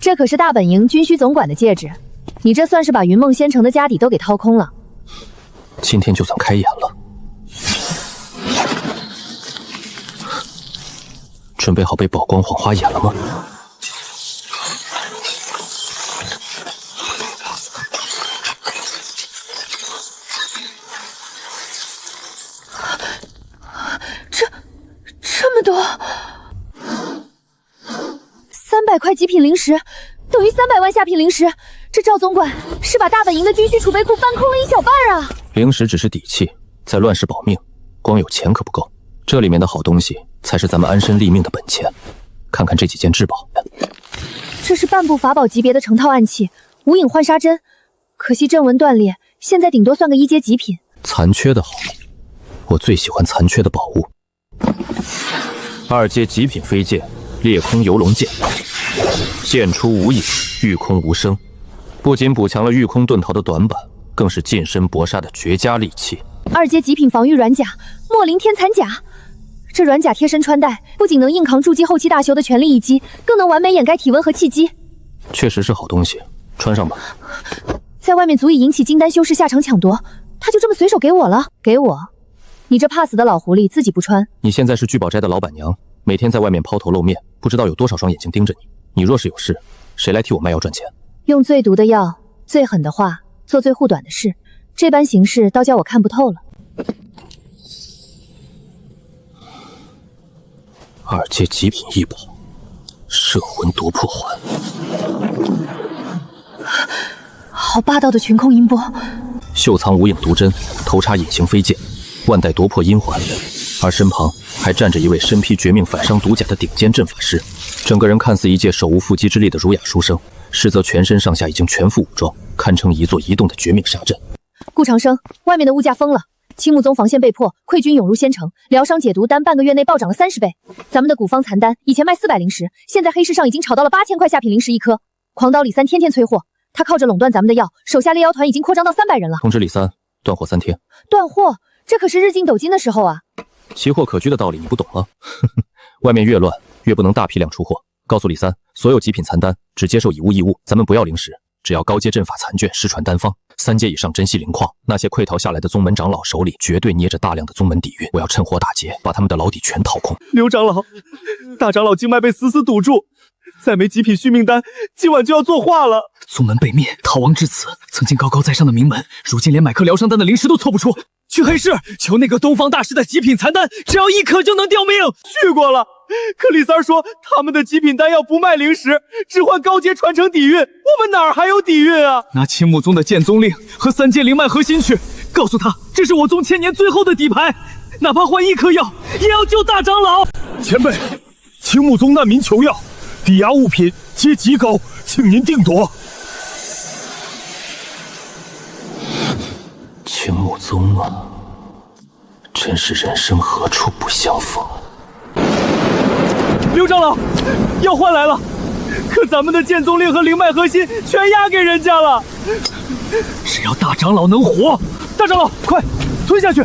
Speaker 1: 这可是大本营军需总管的戒指，你这算是把云梦仙城的家底都给掏空了。
Speaker 2: 今天就算开眼了。准备好被宝光晃花眼了吗？
Speaker 1: 这么多，300块极品灵石等于300万下品灵石，这赵总管是把大本营的军需储备库搬空了一小半啊！
Speaker 2: 灵石只是底气，在乱世保命，光有钱可不够，这里面的好东西才是咱们安身立命的本钱。看看这几件至宝，
Speaker 1: 这是半部法宝级别的成套暗器，无影幻杀针，可惜阵纹断裂，现在顶多算个1阶极品。
Speaker 2: 残缺的好，我最喜欢残缺的宝物。2阶极品飞剑，裂空游龙剑，剑出无影，御空无声，不仅补强了御空遁逃的短板，更是近身搏杀的绝佳利器。
Speaker 1: 2阶极品防御软甲，墨灵天蚕甲。这软甲贴身穿戴，不仅能硬扛筑基后期大修的全力一击，更能完美掩盖体温和气机。
Speaker 2: 确实是好东西，穿上吧。
Speaker 1: 在外面足以引起金丹修士下场抢夺，他就这么随手给我了？给我？你这怕死的老狐狸自己不穿？
Speaker 2: 你现在是聚宝斋的老板娘，每天在外面抛头露面，不知道有多少双眼睛盯着你。你若是有事，谁来替我卖药赚钱？
Speaker 1: 用最毒的药，最狠的话，做最护短的事，这般行事倒叫我看不透了。
Speaker 2: 2阶极品异宝，摄魂夺魄环。
Speaker 1: 好霸道的群空音波！
Speaker 2: 袖藏无影毒针，头插隐形飞剑，腕带夺魄阴环，而身旁还站着一位身披绝命反伤毒甲的顶尖阵法师，整个人看似一介手无缚鸡之力的儒雅书生，实则全身上下已经全副武装，堪称一座移动的绝命杀阵。
Speaker 1: 顾长生，外面的物价疯了，青木宗防线被破，溃军涌入仙城，疗伤解毒丹半个月内暴涨了30倍。咱们的古方残丹以前卖400灵石，现在黑市上已经炒到了8000块下品灵石一颗。狂刀李三天天催货，他靠着垄断咱们的药，手下猎妖团已经扩张到300人了。
Speaker 2: 通知李三，断货3天。
Speaker 1: 断货？这可是日进斗金的时候啊！
Speaker 2: 奇货可居的道理你不懂吗？外面越乱，越不能大批量出货。告诉李三，所有极品残丹只接受以物易物，咱们不要灵石，只要高阶阵法残卷失传丹方，3阶以上珍稀灵矿。那些溃逃下来的宗门长老手里绝对捏着大量的宗门底蕴，我要趁火打劫，把他们的牢底全掏空。
Speaker 9: 刘长老，大长老经脉被死死堵住，再没极品续命丹，今晚就要作化了。
Speaker 3: 宗门被灭，逃亡至此，曾经高高在上的名门，如今连买颗疗伤丹的灵石都凑不出。
Speaker 5: 去黑市求那个东方大师的极品残丹，只要1颗就能吊命。
Speaker 9: 去过了，可李三说他们的极品丹药不卖灵石，只换高阶传承底蕴，我们哪儿还有底蕴啊？
Speaker 5: 拿青木宗的剑宗令和3阶灵脉核心去，告诉他这是我宗千年最后的底牌，哪怕换1颗药，也要救大长老。
Speaker 8: 前辈，青木宗难民求药，抵押物品皆极高，请您定夺。
Speaker 2: 青木宗啊，真是人生何处不相逢。
Speaker 5: 刘长老，药换来了，可咱们的剑宗令和灵脉核心全押给人家了。只要大长老能活，大长老快吞下去，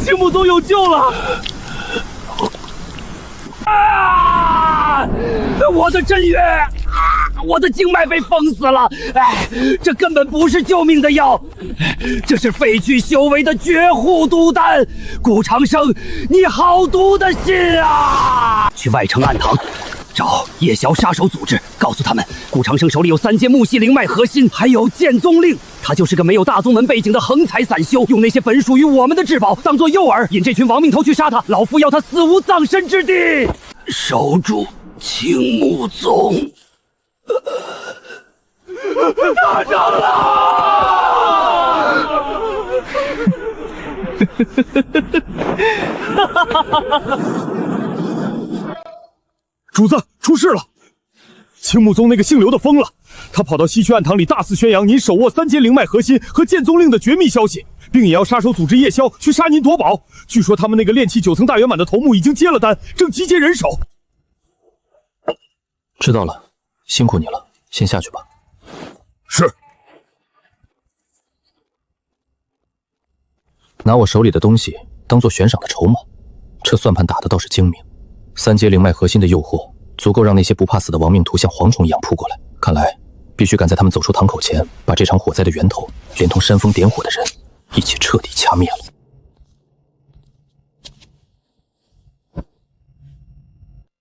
Speaker 5: 青木宗有救了！啊！我的真月！我的经脉被封死了，哎，这根本不是救命的药，这是废去修为的绝户毒丹。顾长生，你好毒的心啊！
Speaker 3: 去外城暗堂找夜宵杀手组织，告诉他们顾长生手里有3阶木系灵脉核心，还有剑宗令。他就是个没有大宗门背景的横财散修，用那些本属于我们的至宝当做诱饵，引这群亡命头去杀他。老夫要他死无葬身之地。守住青木宗。
Speaker 5: 大长老！
Speaker 8: 主子，出事了！青木宗那个姓刘的疯了，他跑到西区暗堂里大肆宣扬您手握3阶灵脉核心和剑宗令的绝密消息，并也要杀手组织夜宵去杀您夺宝。据说他们那个炼气9层大圆满的头目已经接了单，正集结人手。
Speaker 2: 知道了，辛苦你了，先下去吧。
Speaker 8: 是。
Speaker 2: 拿我手里的东西当做悬赏的筹码，这算盘打得倒是精明。3阶灵脉核心的诱惑，足够让那些不怕死的亡命徒像蝗虫一样扑过来。看来必须赶在他们走出堂口前，把这场火灾的源头连同煽风点火的人一起彻底掐灭了。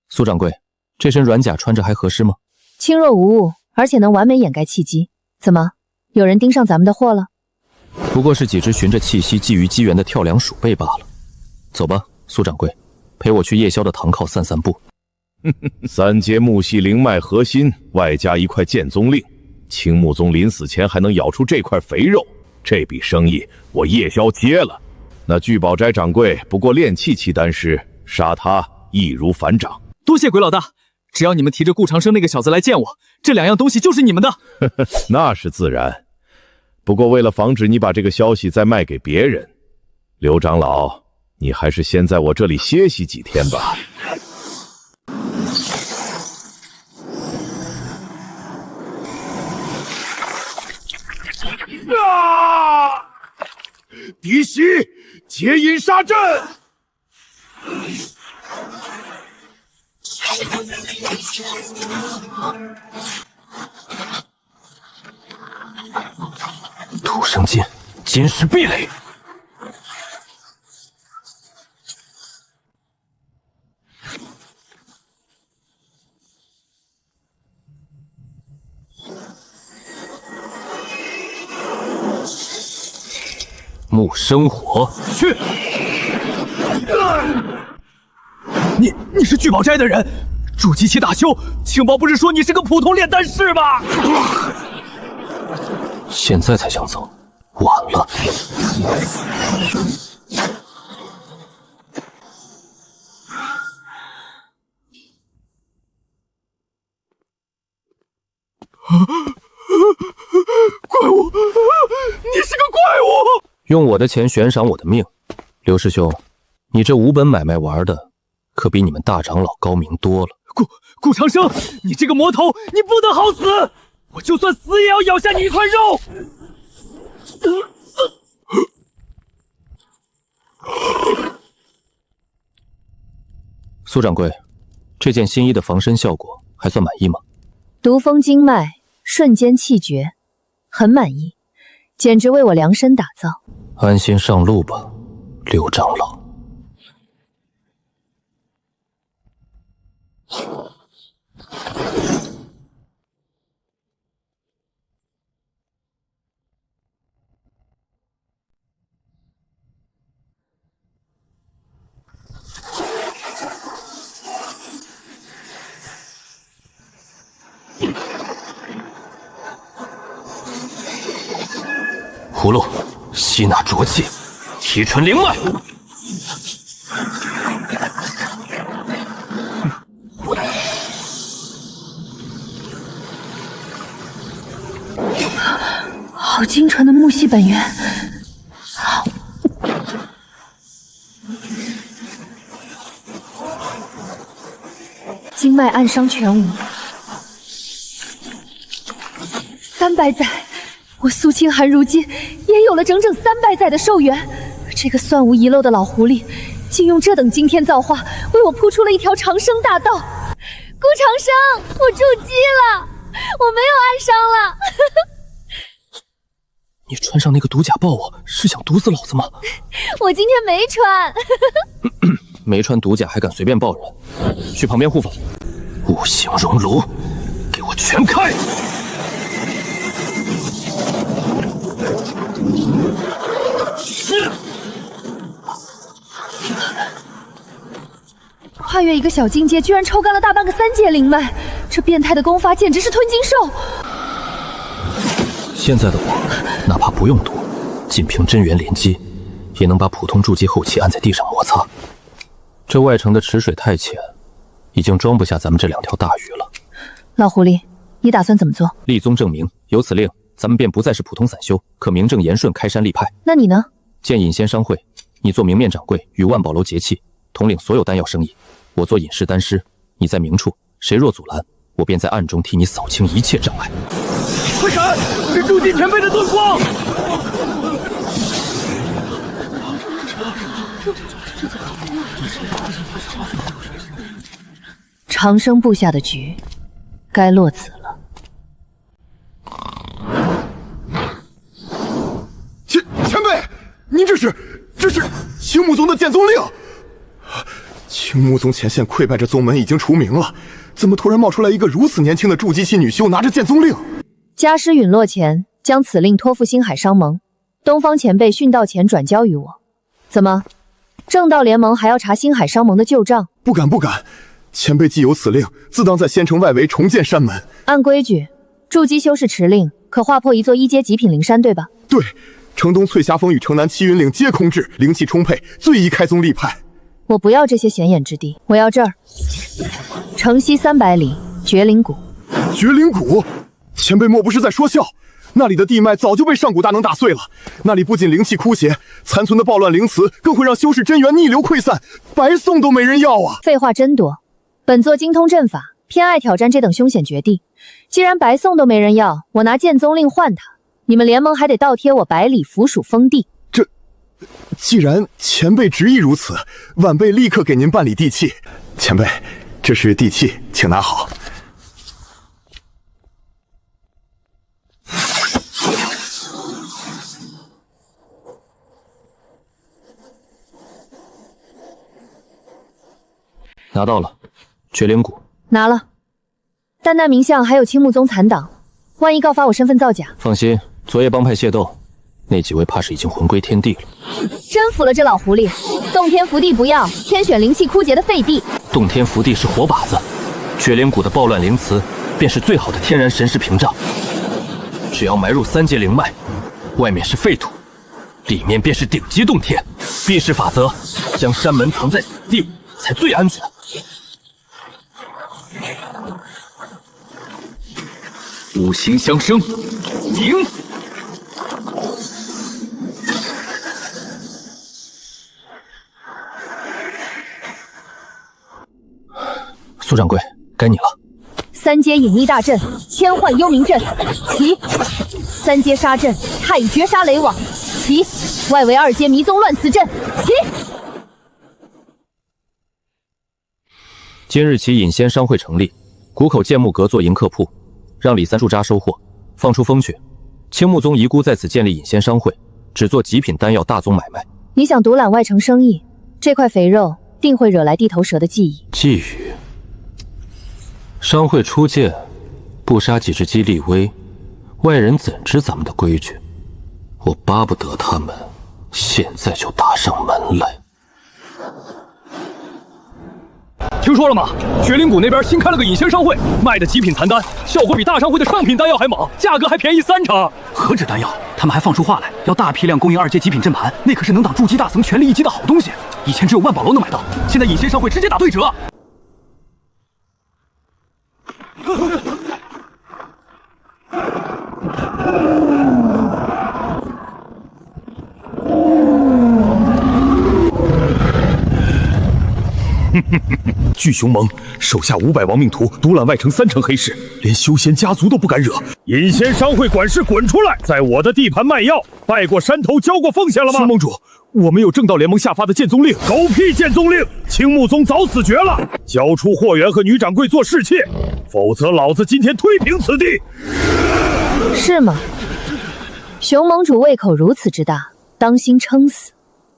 Speaker 2: 苏掌柜，这身软甲穿着还合适吗？
Speaker 1: 轻若无物，而且能完美掩盖契机。怎么，有人盯上咱们的货了？
Speaker 2: 不过是几只循着气息觊觎机缘的跳梁鼠辈罢了。走吧，苏掌柜，陪我去夜宵的堂靠散散步。
Speaker 8: 3阶木系灵脉核心，外加1块剑宗令，青木宗临死前还能咬出这块肥肉，这笔生意我夜宵接了。那聚宝斋掌柜不过炼气期丹师，杀他易如反掌。
Speaker 6: 多谢鬼老大，只要你们提着顾长生那个小子来见我，这2样东西就是你们的。
Speaker 8: 那是自然，不过为了防止你把这个消息再卖给别人，刘长老，你还是先在我这里歇息几天吧。
Speaker 9: 嫡袭，结阴杀阵！
Speaker 2: 土生金，金石壁垒。木生火，去！
Speaker 6: 你是聚宝斋的人，筑基期大修，情报不是说你是个普通炼丹师吗？
Speaker 2: 现在才想走，晚了。
Speaker 6: 怪物，你是个怪物！
Speaker 2: 用我的钱悬赏我的命，刘师兄，你这无本买卖玩的，可比你们大长老高明多了。
Speaker 6: 顾长生，你这个魔头，你不得好死！我就算死也要咬下你一块肉！
Speaker 2: 苏掌柜，这件新衣的防身效果还算满意吗？
Speaker 1: 毒风经脉，瞬间气绝，很满意，简直为我量身打造。
Speaker 2: 安心上路吧，刘长老。葫芦，吸纳浊气，提纯灵脉。
Speaker 1: 好精纯的木系本源，经脉暗伤全无。300载，我苏清寒如今也有了整整300载的寿元。这个算无遗漏的老狐狸，竟用这等惊天造化为我铺出了一条长生大道。顾长生，我筑基了，我没有暗伤了。
Speaker 2: 你穿上那个毒甲抱我，是想毒死老子吗？
Speaker 1: 我今天没穿。
Speaker 2: 没穿毒甲还敢随便抱人？去旁边护法。五行熔炉，给我全开！
Speaker 1: 跨越一个小境界，居然抽干了大半个3阶灵脉，这变态的功法简直是吞金兽。
Speaker 2: 现在的我，哪怕不用毒，仅凭真元连击，也能把普通筑基后期按在地上摩擦。这外城的池水太浅，已经装不下咱们这2条大鱼了。
Speaker 1: 老狐狸，你打算怎么做？
Speaker 2: 立宗正名，由此令，咱们便不再是普通散修，可名正言顺开山立派。
Speaker 1: 那你呢？
Speaker 2: 见隐仙商会，你做明面掌柜，与万宝楼结契，统领所有丹药生意；我做隐士丹师，你在明处，谁若阻拦，我便在暗中替你扫清一切障碍。
Speaker 6: 快闪！是筑基前辈的盾光！
Speaker 1: 长生部下的局该落子了。
Speaker 9: 前辈，您这是青木宗的剑宗令。青木宗前线溃败着宗门已经除名了，怎么突然冒出来一个如此年轻的筑基期女修，拿着剑宗令？
Speaker 1: 家师陨落前，将此令托付星海商盟，东方前辈殉道前转交于我。怎么，正道联盟还要查星海商盟的旧账？
Speaker 9: 不敢，前辈既有此令，自当在仙城外围重建山门。
Speaker 1: 按规矩，筑基修士持令，可划破一座1阶极品灵山，对吧？
Speaker 9: 对，城东翠霞峰与城南七云岭皆空置，灵气充沛，最宜开宗立派。
Speaker 1: 我不要这些显眼之地，我要这儿。城西300里，绝灵谷。
Speaker 9: 绝灵谷？前辈莫不是在说笑？那里的地脉早就被上古大能打碎了，那里不仅灵气枯竭，残存的暴乱灵磁更会让修士真元逆流溃散，白送都没人要啊！
Speaker 1: 废话真多，本座精通阵法，偏爱挑战这等凶险绝地。既然白送都没人要，我拿剑宗令换他，你们联盟还得倒贴我百里府属封地。
Speaker 9: 既然前辈执意如此，晚辈立刻给您办理地契。前辈，这是地契，请拿好。
Speaker 2: 拿到了，绝灵谷
Speaker 1: 拿了，但那名相还有青木宗残党，万一告发我身份造假。
Speaker 2: 放心，昨夜帮派械斗，那几位怕是已经魂归天地了。
Speaker 1: 真服了这老狐狸，洞天福地不要，天选灵气枯竭的废地。
Speaker 2: 洞天福地是活靶子，绝灵谷的暴乱灵磁便是最好的天然神识屏障。只要埋入3阶灵脉，外面是废土，里面便是顶级洞天。避世法则，将山门藏在此地才最安全。
Speaker 5: 五行相生，赢！
Speaker 2: 苏掌柜，该你了。
Speaker 1: 3阶隐匿大阵，千幻幽冥阵，起；3阶杀阵，太乙绝杀雷网，起；外围2阶迷踪乱刺阵，起。
Speaker 2: 今日起，隐仙商会成立，谷口剑木阁做迎客铺，让李三驻扎收货，放出风去。青木宗遗孤在此建立隐仙商会，只做极品丹药大宗买卖。
Speaker 1: 你想独揽外城生意，这块肥肉定会惹来地头蛇的觊觎。
Speaker 2: 觊觎？商会初建，不杀几只鸡立威，外人怎知咱们的规矩？我巴不得他们现在就打上门来。
Speaker 6: 听说了吗？绝灵谷那边新开了个隐仙商会，卖的极品残丹效果比大商会的上品丹药还猛，价格还便宜3成。
Speaker 3: 何止丹药，他们还放出话来，要大批量供应2阶极品阵盘，那可是能挡筑基大僧全力一击的好东西。以前只有万宝楼能买到，现在隐仙商会直接打对折。
Speaker 8: 巨熊盟手下500亡命徒，独揽外城3成黑市，连修仙家族都不敢惹。
Speaker 10: 隐仙商会管事滚出来，在我的地盘卖药，拜过山头，交过奉献了吗？
Speaker 8: 苏盟主，我们有正道联盟下发的剑宗令。
Speaker 10: 狗屁剑宗令！青木宗早死绝了，交出货源和女掌柜做侍妾，否则老子今天推平此地。
Speaker 1: 是吗？熊盟主胃口如此之大，当心撑死。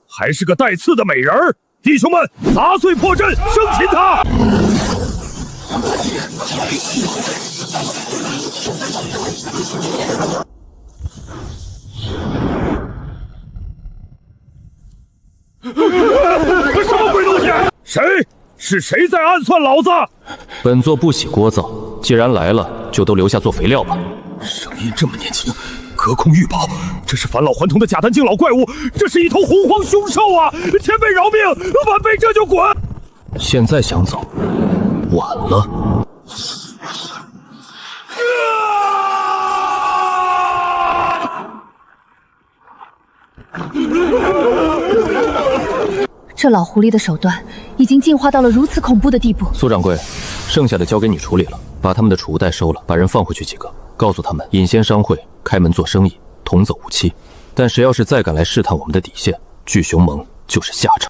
Speaker 10: 还是个带刺的美人儿。弟兄们，砸碎破阵，生擒他！什么鬼东西？谁？是谁在暗算老子？
Speaker 2: 本座不喜聒噪，既然来了，就都留下做肥料吧。
Speaker 8: 声音这么年轻，隔空御宝，
Speaker 10: 这是返老还童的假丹境老怪物，这是一头洪荒凶兽啊！前辈饶命，晚辈这就滚！
Speaker 2: 现在想走，晚了。
Speaker 1: 这老狐狸的手段已经进化到了如此恐怖的地步。
Speaker 2: 苏掌柜，剩下的交给你处理了，把他们的储物袋收了，把人放回去几个，告诉他们隐仙商会开门做生意，同走无期。但谁要是再敢来试探我们的底线，巨熊盟就是下场。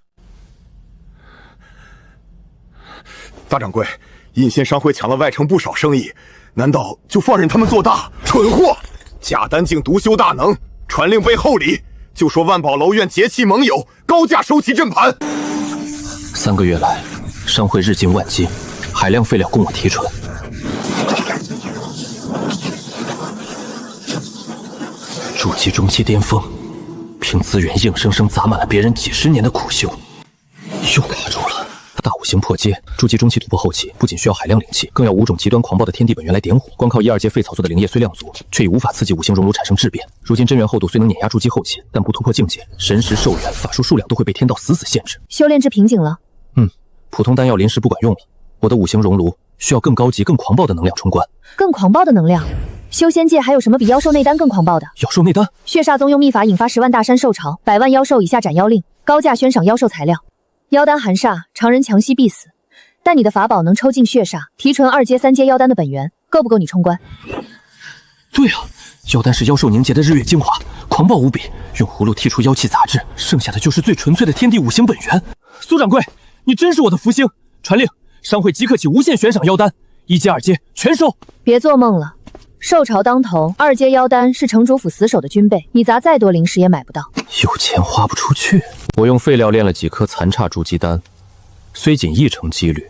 Speaker 9: 大掌柜，尹仙商会抢了外城不少生意，难道就放任他们做大？蠢货！贾丹竟独修大能，传令背后里就说万宝楼愿结契盟友，高价收其阵盘。
Speaker 2: 3个月来，商会日进万金，海量废料供我提纯。筑基中期巅峰，凭资源硬生生砸满了别人几10年的苦修，又卡住了。大五行破阶，筑基中期突破后期，不仅需要海量灵气，更要5种极端狂暴的天地本源来点火。光靠1、2阶废草做的灵液虽量足，却已无法刺激五行熔炉产生质变。如今真元厚度虽能碾压筑基后期，但不突破境界，神识、寿元、法术数量都会被天道死死限制。
Speaker 1: 修炼至瓶颈了。
Speaker 2: 普通丹药临时不管用了，我的五行熔炉需要更高级、更狂暴的能量冲关。
Speaker 1: 更狂暴的能量？修仙界还有什么比妖兽内丹更狂暴的？
Speaker 2: 妖兽内丹？
Speaker 1: 血煞宗用秘法引发10万大山兽潮，100万妖兽以下斩妖令，高价悬赏妖兽材料。妖丹含煞，常人强吸必死。但你的法宝能抽尽血煞，提纯2阶、3阶妖丹的本源，够不够你冲关？
Speaker 2: 对啊，妖丹是妖兽凝结的日月精华，狂暴无比，用葫芦剔除妖气杂质，剩下的就是最纯粹的天地五行本源。苏掌柜，你真是我的福星！传令，商会即刻起无限悬赏妖丹，1阶、2阶全收。
Speaker 1: 别做梦了，兽潮当头，2阶妖丹是城主府死守的军备，你砸再多灵石也买不到。
Speaker 2: 有钱花不出去。我用废料炼了几颗残差筑基丹，虽仅1成几率，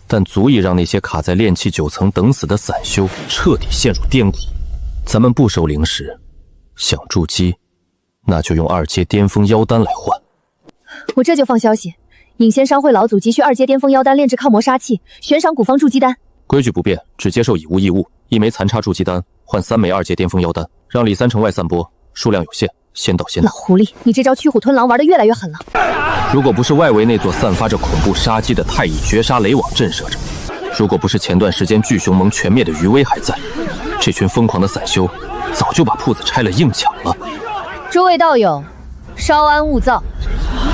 Speaker 2: 但足以让那些卡在炼气9层等死的散修彻底陷入癫狂。咱们不收灵石，想筑基，那就用2阶巅峰妖丹来换。
Speaker 1: 我这就放消息，尹仙商会老祖急需2阶巅峰妖丹炼制抗魔杀气，悬赏古方筑基丹。
Speaker 2: 规矩不变，只接受以物易物，1枚残差筑基丹换3枚2阶巅峰妖丹，让里3城外散播，数量有限，先到先到。
Speaker 1: 老狐狸，你这招驱虎吞狼玩得越来越狠了。
Speaker 2: 如果不是外围那座散发着恐怖杀机的太乙绝杀雷网震慑着，如果不是前段时间巨熊盟全灭的余威还在，这群疯狂的散修早就把铺子拆了硬抢了。
Speaker 1: 诸位道友，稍安勿躁。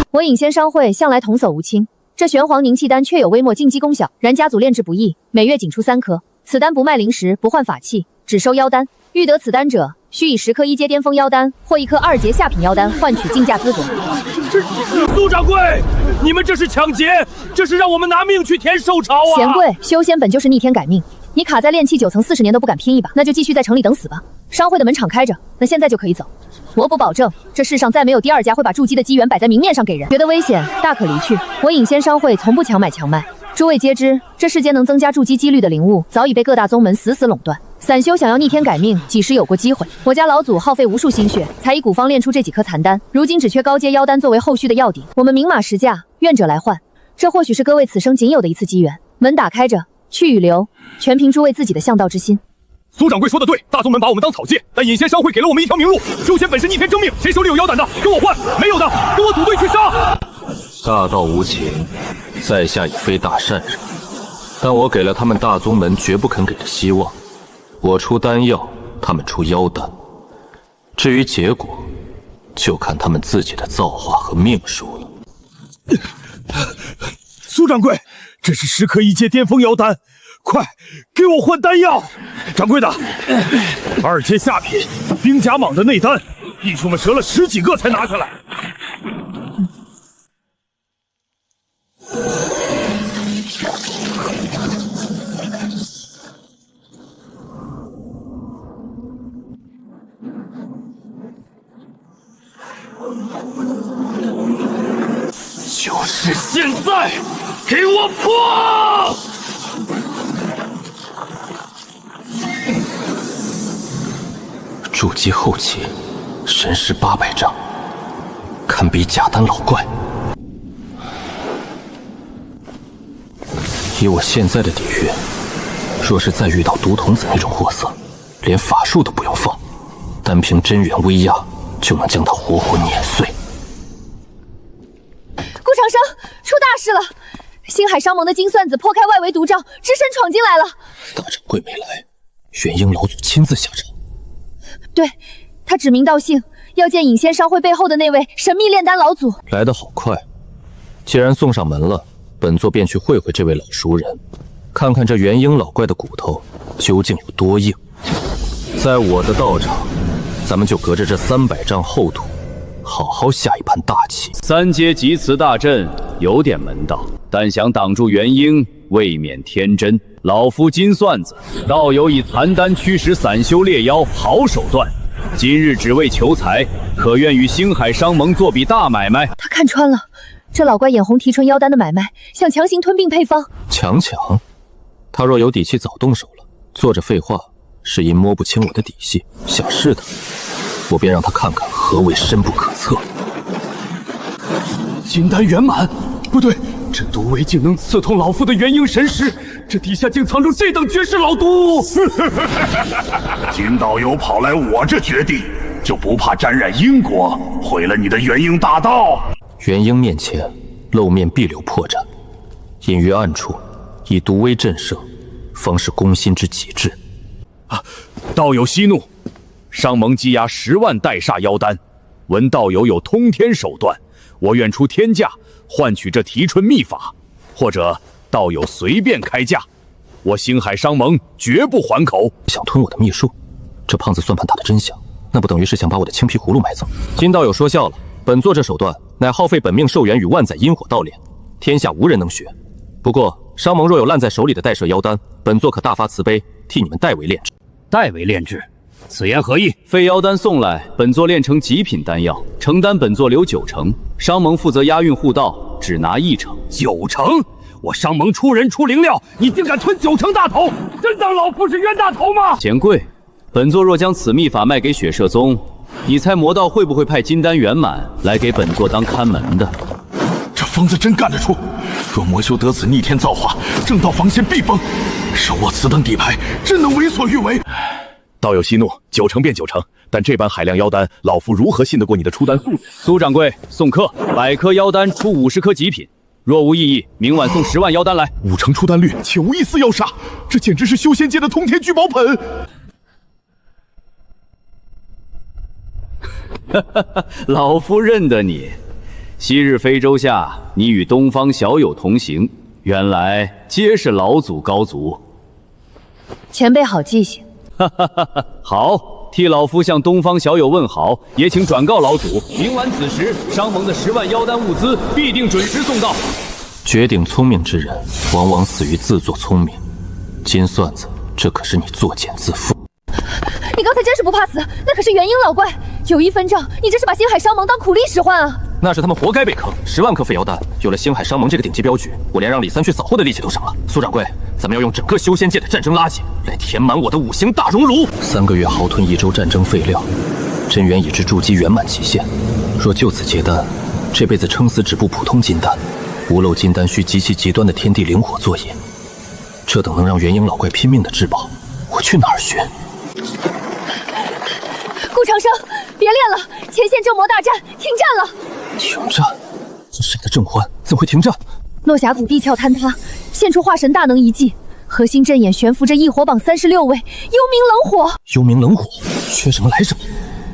Speaker 1: 我尹仙商会向来童叟无亲，这玄黄凝气丹确有微末禁忌功效，然家祖炼制不易，每月仅出3颗。此丹不卖灵石，不换法器，只收妖丹。欲得此丹者，需以10颗1阶巅峰妖丹或1颗2阶下品妖丹换取竞价资格。
Speaker 6: 苏掌柜，你们这是抢劫，这是让我们拿命去填兽潮啊！
Speaker 1: 钱柜，修仙本就是逆天改命，你卡在炼气9层40年都不敢拼一把，那就继续在城里等死吧。商会的门敞开着，那现在就可以走。我不保证这世上再没有第2家会把筑基的机缘摆在明面上给人，觉得危险大可离去。我尹仙商会从不强买强卖，诸位皆知，这世间能增加筑基几率的灵物早已被各大宗门死死垄断。散修想要逆天改命，几时有过机会？我家老祖耗费无数心血，才以古方炼出这几颗残丹，如今只缺高阶妖丹作为后续的药底。我们明码实价，愿者来换。这或许是各位此生仅有的一次机缘。门打开着，去与留，全凭诸位自己的向道之心。
Speaker 6: 苏掌柜说的对，大宗门把我们当草芥，但尹仙商会给了我们一条明路。修仙本是逆天争命，谁手里有妖胆的，跟我换；没有的，跟我组队去杀。
Speaker 2: 大道无情，在下已非大善人，但我给了他们大宗门绝不肯给的希望。我出丹药，他们出妖丹，至于结果，就看他们自己的造化和命数了。
Speaker 10: 苏掌柜，这是10颗1阶巅峰妖丹，快给我换丹药！掌柜的，2阶下品冰甲蟒的内丹，弟兄们折了10几个才拿下来。
Speaker 6: 就是现在，给我破！
Speaker 2: 筑基后期，神识800丈，堪比假丹老怪。以我现在的底蕴，若是再遇到毒童子那种货色，连法术都不用放，单凭真元威压，就能将他活活碾碎。
Speaker 1: 顾长生，出大事了！星海商盟的金算子破开外围毒障，只身闯进来了。
Speaker 2: 大掌柜没来，元婴老祖亲自下场。
Speaker 1: 对，他指名道姓，要见尹仙商会背后的那位神秘炼丹老祖。
Speaker 2: 来得好快，既然送上门了，本座便去会会这位老熟人，看看这元婴老怪的骨头究竟有多硬。在我的道场，咱们就隔着这300丈厚土，好好下一盘大棋。
Speaker 4: 3阶极磁大阵有点门道，但想挡住元婴未免天真。老夫金算子，道友以残丹驱使散修猎妖，好手段。今日只为求财，可愿与星海商盟做笔大买卖？
Speaker 1: 他看穿了，这老怪眼红提纯妖丹的买卖，想强行吞并配方。
Speaker 2: 强？他若有底气，早动手了。坐着废话，是因摸不清我的底细。想试他，我便让他看看何谓深不可测。
Speaker 6: 金丹圆满，不对，这毒味竟能刺痛老夫的元婴神识，这底下竟藏着这等绝世老毒！
Speaker 10: 金道友跑来我这绝地，就不怕沾染因果，毁了你的元婴大道？
Speaker 2: 元婴面前，露面必留破绽，隐于暗处，以毒威震慑，方是攻心之极致。
Speaker 8: 道友息怒，商盟积压10万代煞妖丹，闻道友有通天手段，我愿出天价换取这提纯秘法，或者道友随便开价，我星海商盟绝不还口。
Speaker 2: 想吞我的秘术，这胖子算盘打得真响，那不等于是想把我的青皮葫芦买走？金道友说笑了，本座这手段乃耗费本命寿元与万载阴火道炼，天下无人能学。不过商盟若有烂在手里的代赦妖丹，本座可大发慈悲，替你们代为炼制。
Speaker 3: 代为炼制，此言何意？
Speaker 4: 废妖丹送来，本座炼成极品丹药，成丹本座留9成，商盟负责押运护道，只拿1成。
Speaker 5: 9成？我商盟出人出灵料，你竟敢吞9成大头，真当老夫是冤大头吗？
Speaker 4: 嫌贵，本座若将此秘法卖给血社宗，你猜魔道会不会派金丹圆满来给本座当看门的？
Speaker 10: 这疯子真干得出！若魔修得此逆天造化，正道防线必崩。手握此等底牌，真能为所欲为。
Speaker 8: 道友息怒，9成便9成，但这般海量妖丹，老夫如何信得过你的出丹速度？
Speaker 4: 苏掌柜，送客，100颗妖丹出50颗极品，若无异议，明晚送10万妖丹来。
Speaker 10: 5成出丹率，且无一丝妖杀，这简直是修仙界的通天聚宝盆。
Speaker 4: 老夫认得你，昔日非洲下，你与东方小友同行，原来皆是老祖高足。
Speaker 1: 前辈好记性。
Speaker 4: 好，替老夫向东方小友问好，也请转告老祖，明晚子时，商盟的10万妖丹物资必定准时送到。
Speaker 2: 绝顶聪明之人，往往死于自作聪明。金算子，这可是你作茧自缚。
Speaker 1: 你刚才真是不怕死，那可是元婴老怪，9一分账，你这是把星海商盟当苦力使唤啊！
Speaker 2: 那是他们活该被坑，10万颗废妖丹，有了星海商盟这个顶级镖局，我连让李三去扫货的力气都省了。苏掌柜，咱们要用整个修仙界的战争垃圾来填满我的5行大熔炉。3个月豪吞1周战争废料，真元已至筑基圆满极限。若就此结丹，这辈子撑死止步普通金丹。无漏金丹需极其极端的天地灵火作引，这等能让元婴老怪拼命的至宝，我去哪儿学？
Speaker 1: 顾长生，别练了，前线正魔大战，停战了！
Speaker 2: 停战？谁的正欢怎会停战？
Speaker 1: 落峡谷地壳坍塌，现出化神大能遗迹，核心阵眼悬浮着异火榜36位，幽冥冷火。
Speaker 2: 幽冥冷火，缺什么来什么。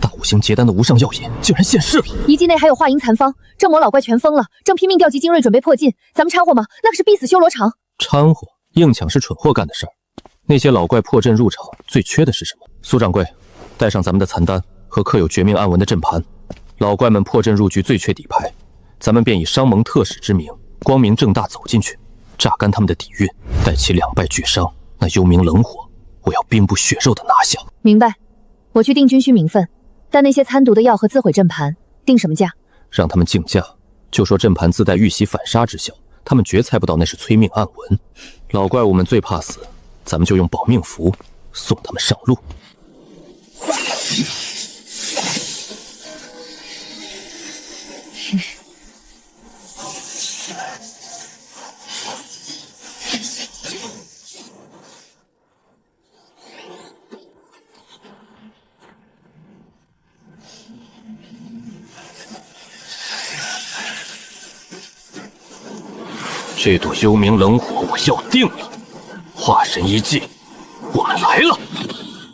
Speaker 2: 大5行结丹的无上药引竟然现世了！
Speaker 1: 遗迹内还有化阴残方，正魔老怪全疯了，正拼命调集精锐准备破境，咱们掺和吗？那可是必死修罗场。
Speaker 2: 掺和硬抢是蠢货干的事儿。那些老怪破阵入场，最缺的是什么？苏掌柜，带上咱们的残丹和刻有绝命暗纹的阵盘。老怪们破阵入局最缺底牌，咱们便以商盟特使之名，光明正大走进去，榨干他们的底蕴，待其2败俱伤，那幽冥冷火，我要兵不血肉的拿下。
Speaker 1: 明白，我去定军需名分，但那些参毒的药和自毁阵盘，定什么价？
Speaker 2: 让他们竞价，就说阵盘自带遇袭反杀之效，他们绝猜不到那是催命暗纹。老怪物们最怕死，咱们就用保命符送他们上路。这朵幽冥冷火我要定了，化神一祭，我们来了。